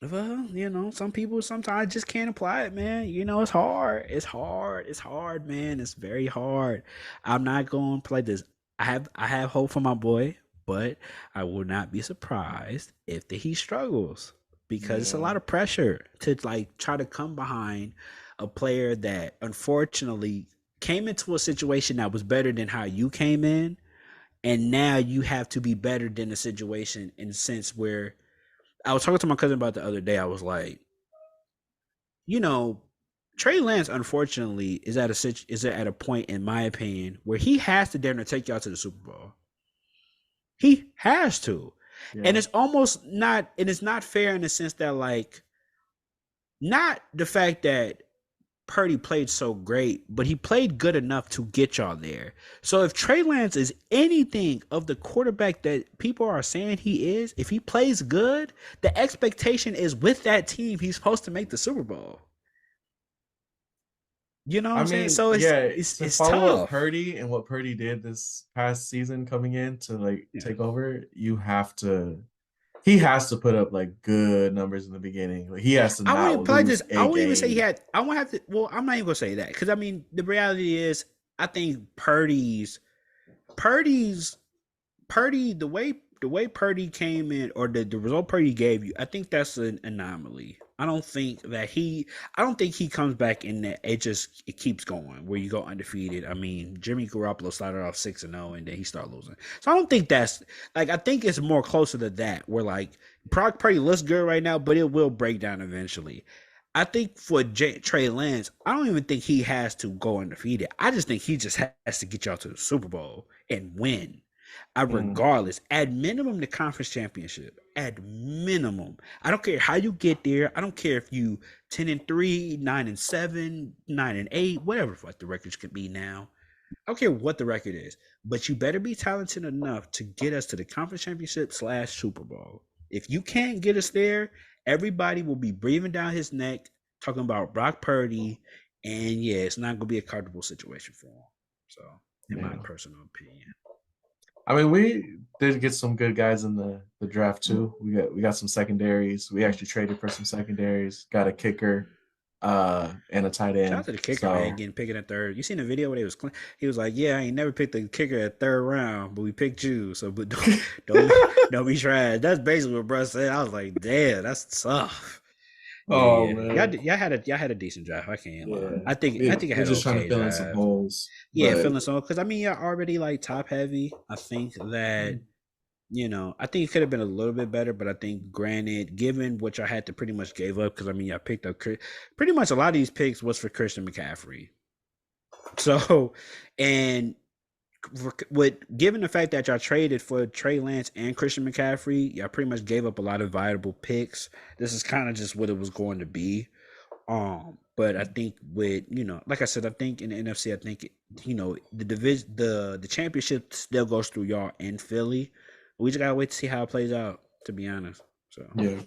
well, some people sometimes just can't apply it, man. It's hard. It's hard. It's hard, man. It's very hard. I'm not going to play this. I have hope for my boy, but I will not be surprised if he struggles. because it's a Yeah. lot of pressure to like try to come behind a player that unfortunately came into a situation that was better than how you came in, and now you have to be better than the situation in a sense where I was talking to my cousin about the other day. I was like, you know, Trey Lance unfortunately is at a point in my opinion where he has to dare to take y'all to the Super Bowl. He has to. And Yeah. it's almost not and it's not fair in the sense that like not the fact that Purdy played so great, but he played good enough to get y'all there. So if Trey Lance is anything of the quarterback that people are saying he is, if he plays good, the expectation is with that team he's supposed to make the Super Bowl. You know what I I'm saying? mean, So it's yeah, it's to it's follow up tough. Purdy and what Purdy did this past season coming in to like Yeah. take over, you have to he has to put up like good numbers in the beginning. Like he has to I wouldn't not play this. lose I a wouldn't even say he game. had. I won't have to. Well, I'm not even gonna say that because I mean the reality is I think Purdy's Purdy, the way Purdy came in, or the result Purdy gave you, I think that's an anomaly. I don't think he comes back in that. It keeps going where you go undefeated. I mean, Jimmy Garoppolo started off 6-0 and then he started losing. So I don't think that's like I think it's more closer to that where like Brock Purdy looks good right now, but it will break down eventually. I think for Trey Lance, I don't even think he has to go undefeated. I just think he just has to get y'all to the Super Bowl and win. Mm, Regardless, at minimum, the conference championship. At minimum, I don't care how you get there. I don't care if you 10-3, 9-7, 9-8, whatever what the records could be now. I don't care what the record is, but you better be talented enough to get us to the conference championship / Super Bowl. If you can't get us there, everybody will be breathing down his neck, talking about Brock Purdy, and yeah, it's not gonna be a comfortable situation for him. So, in my yeah. personal opinion. I mean, we did get some good guys in the draft too. We got some secondaries. We actually traded for some secondaries. Got a kicker, and a tight Shout out end. to the kicker, man, So getting picked in third. You seen the video where he was like, "Yeah, I ain't never picked the kicker at third round, but we picked you. So, but don't be trash." That's basically what bro said. I was like, "Damn, that's tough." But oh yeah, man, y'all had a decent draft. I can't lie. yeah. I think I We're had an just trying to okay fill in some draft. holes, Yeah, but feeling so because I mean you're already like top heavy. I think that I think it could have been a little bit better, but I think, granted, given what y'all had to pretty much gave up, because I mean, y'all picked up pretty much a lot of these picks was for Christian McCaffrey. So, and with given the fact that y'all traded for Trey Lance and Christian McCaffrey, y'all pretty much gave up a lot of viable picks. This is kind of just what it was going to be. But I think with like I said, I think in the NFC, I think the division, the championship still goes through y'all in Philly. We just gotta wait to see how it plays out. To be honest, so yeah,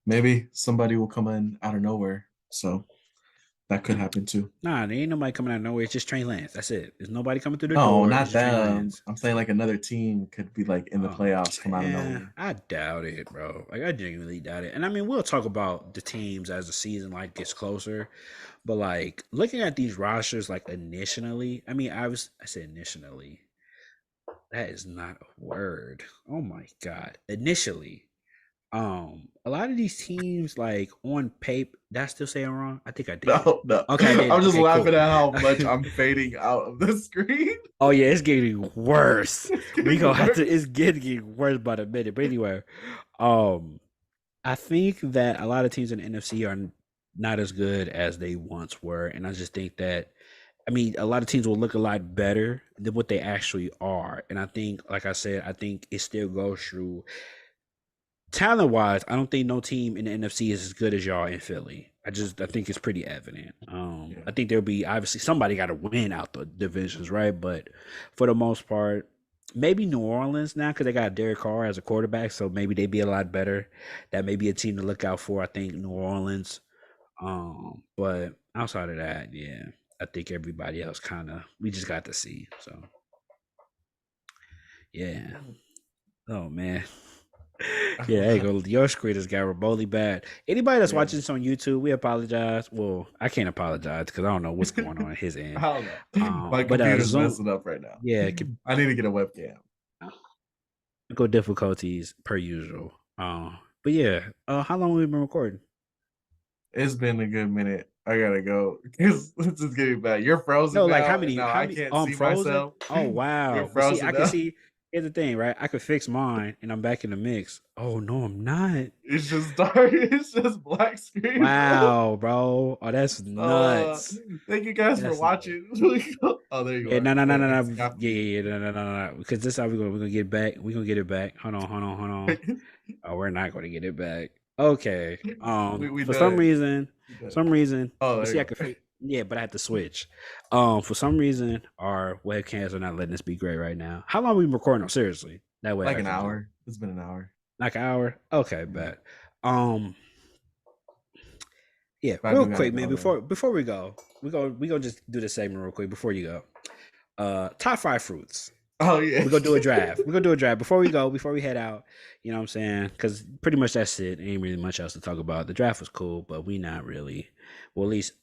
maybe somebody will come in out of nowhere. So that could happen too. nah, there ain't nobody coming out of nowhere. It's just Trey Lance. That's it. There's nobody coming through the No, door. It's not just Trey them. Lance. I'm saying like another team could be like in the Oh, playoffs, come out of yeah, nowhere. I doubt it, bro. Like I genuinely doubt it. And I mean, we'll talk about the teams as the season like gets closer. But like looking at these rosters, like initially, I mean, I said initially. That is not a word. Oh my god. Initially, a lot of these teams, like on paper, did I still say it wrong? I think I did. No, no. Okay, I I'm did. just Okay, laughing cool. at how much I'm fading out of the screen. Oh yeah, it's getting worse. It's We getting gonna have to. worse. It's getting worse by the minute. But anyway, um, I think that a lot of teams in the NFC are not as good as they once were, and I just think that I mean, a lot of teams will look a lot better than what they actually are. And I think, like I said, I think it still goes through talent wise. I don't think no team in the NFC is as good as y'all in Philly. I think it's pretty evident. Yeah. I think there'll be obviously somebody got to win out the divisions, right? But for the most part, maybe New Orleans now because they got Derek Carr as a quarterback, so maybe they'd be a lot better. That may be a team to look out for. I think New Orleans. But outside of that, yeah, I think everybody else kind of we just got to see. So yeah. Oh man. Yeah, there you go. Your screen has got remotely bad. Anybody that's Yeah. watching this on YouTube, we apologize. Well, I can't apologize because I don't know what's going on his I end. don't know. My But computer's Zoom, messing up right now. yeah, I need to get a webcam. technical difficulties per usual. But yeah, how long have we been recording? It's been a good minute. I gotta go because this is getting bad. You're frozen No, like now, and now how I many can't oh I'm see frozen? myself. Oh You're wow. But see, frozen I can now. see here's the thing, right? I could fix mine and I'm back in the mix. Oh no, I'm not. It's just dark. It's just black screen, bro. Wow, bro. Oh, that's So, nuts. thank you guys for That's nuts. watching. Oh, there you Yeah, are. no, no, no, Yeah, no, I can no. see half of Yeah, you. yeah, yeah, no, no, no, no. Because this is how we're gonna get it back. We're gonna get it back. Hold on. Oh, we're not gonna get it back. Okay. We For done some it. reason, We done it. some reason, Oh, but there see, I you could are. fit. Yeah, but I had to switch. For some reason, our webcams are not letting us be great right now. How long we been recording? On seriously, that way Like I an can just hour. It's been an hour. like an hour. Okay, Yeah. bet. Um, yeah, But I real do gotta quick, man. go though. Before we go, we go just do the segment real quick before you go. Top five fruits. Oh yeah. We're gonna do a draft. We're gonna do a draft before we go, before we head out. You know what I'm saying? Because pretty much that's it. Ain't really much else to talk about. The draft was cool, but we not really. Well, at least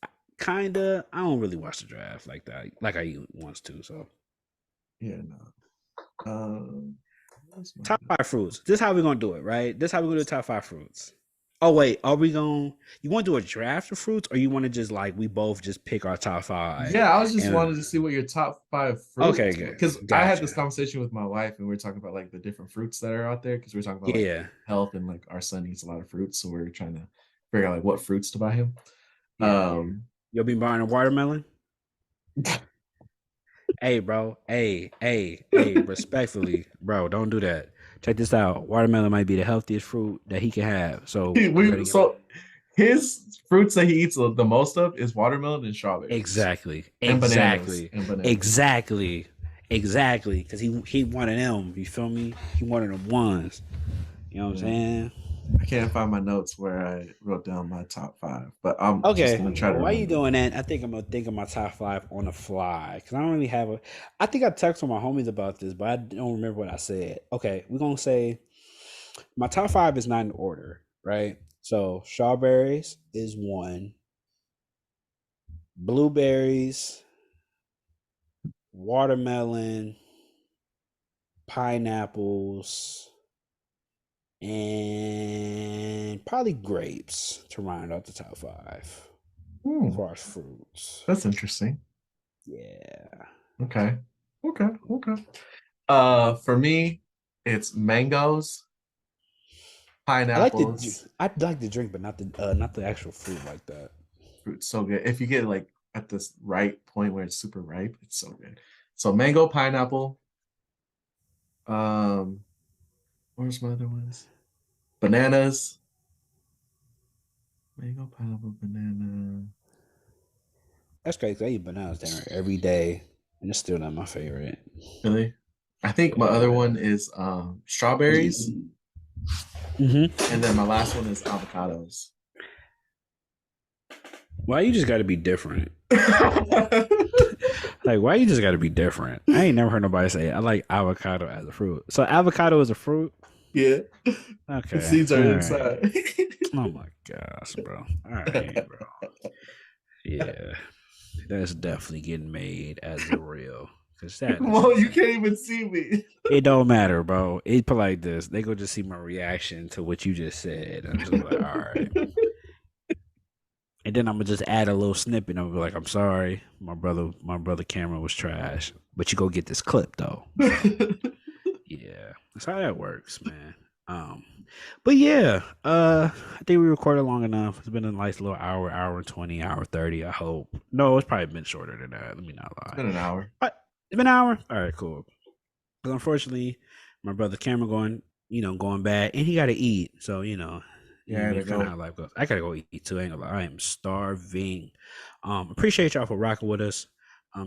kinda. I don't really watch the draft like that, like I once to. So Yeah, no. Where's my top five fruits. This is how we're gonna do it, right? This is how we're gonna do top five fruits. Oh wait, are we going? You want to do a draft of fruits, or you want to just like we both just pick our top five? Yeah, I was just And wanted to see what your top five okay, fruits were. good, Because I had this gotcha. conversation with my wife and we were talking about like the different fruits that are out there. Because we are talking about like Yeah, health and like our son eats a lot of fruits. So we are trying to figure out like what fruits to buy him. yeah. Um You'll be buying a watermelon. Hey, bro. Hey. Respectfully, bro, don't do that. Check this out. Watermelon might be the healthiest fruit that he can have. So you better we give him so his fruits that he eats the most of is watermelon and strawberries exactly, and bananas exactly, and bananas. exactly, exactly. Because he one of them. You feel me? He one of them ones. You know what I'm Yeah. saying? I can't find my notes where I wrote down my top five, but I'm just Okay. gonna try to Well, why you remember. doing that? I think I'm gonna think of my top five on the fly because I don't really have a. I think I texted my homies about this, but I don't remember what I said. Okay, we're gonna say my top five is not in order, right? So strawberries is one, blueberries, watermelon, pineapples, and probably grapes to round out the top five Hmm, for our fruits. that's interesting. Yeah. Okay. Okay. Okay. For me, it's mangoes, pineapples, I like the drink, but not the actual fruit like that. fruit. So good. If you get like at this right point where it's super ripe, it's so good. So mango, pineapple. Um, where's my other ones? Bananas. Mango, pineapple, banana. That's crazy. I eat bananas dinner every day, and it's still not my favorite. Really? I think my other Yeah. one is strawberries, Mm-hmm. and then my last one is avocados. Why you just got to be different? Like, why you just got to be different? I ain't never heard nobody say I like avocado as a fruit. So avocado is a fruit. Yeah, the Okay, seeds all are right. inside. Oh my gosh, bro. All right, bro. Yeah, that's definitely getting made as a real. Cause that is Well, you insane. can't even see me. It don't matter, bro. It put like this. They go just see my reaction to what you just said. I'm just like, all right. And then I'm gonna just add a little snippet. I'm be like, I'm sorry, my brother camera was trash, but you go get this clip though. So yeah, that's how that works, man. Um, but yeah, I think we recorded long enough. It's been a nice little hour, hour and 20, hour 30. I hope. No, it's probably been shorter than that. Let me not It's lie. been an hour. But it's been an hour. All right, cool. But unfortunately, my brother camera going bad, and he got to eat. So Yeah, I I mean, gotta it's kind of go. how life goes. I gotta go eat too. I ain't gonna lie. I am starving. Appreciate y'all for rocking with us.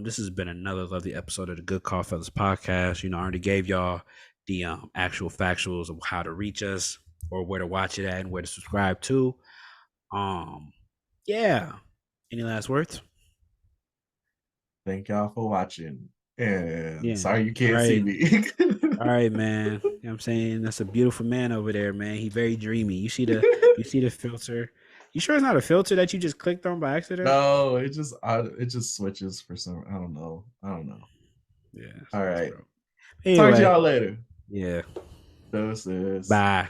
This has been another lovely episode of the Good Call Fellas podcast. I already gave y'all the actual factuals of how to reach us or where to watch it at and where to subscribe to. Um, yeah. Any last words? Thank y'all for watching. And Yeah. sorry you All can't see right. me. All right, man. You know what I'm saying? That's a beautiful man over there, man. He very dreamy. You see the filter. You sure it's not a filter that you just clicked on by accident? No, it just switches for some. I don't know. I don't know. Yeah, All that's right. bro. Talk to Anyway, y'all later. yeah. Doses. Bye.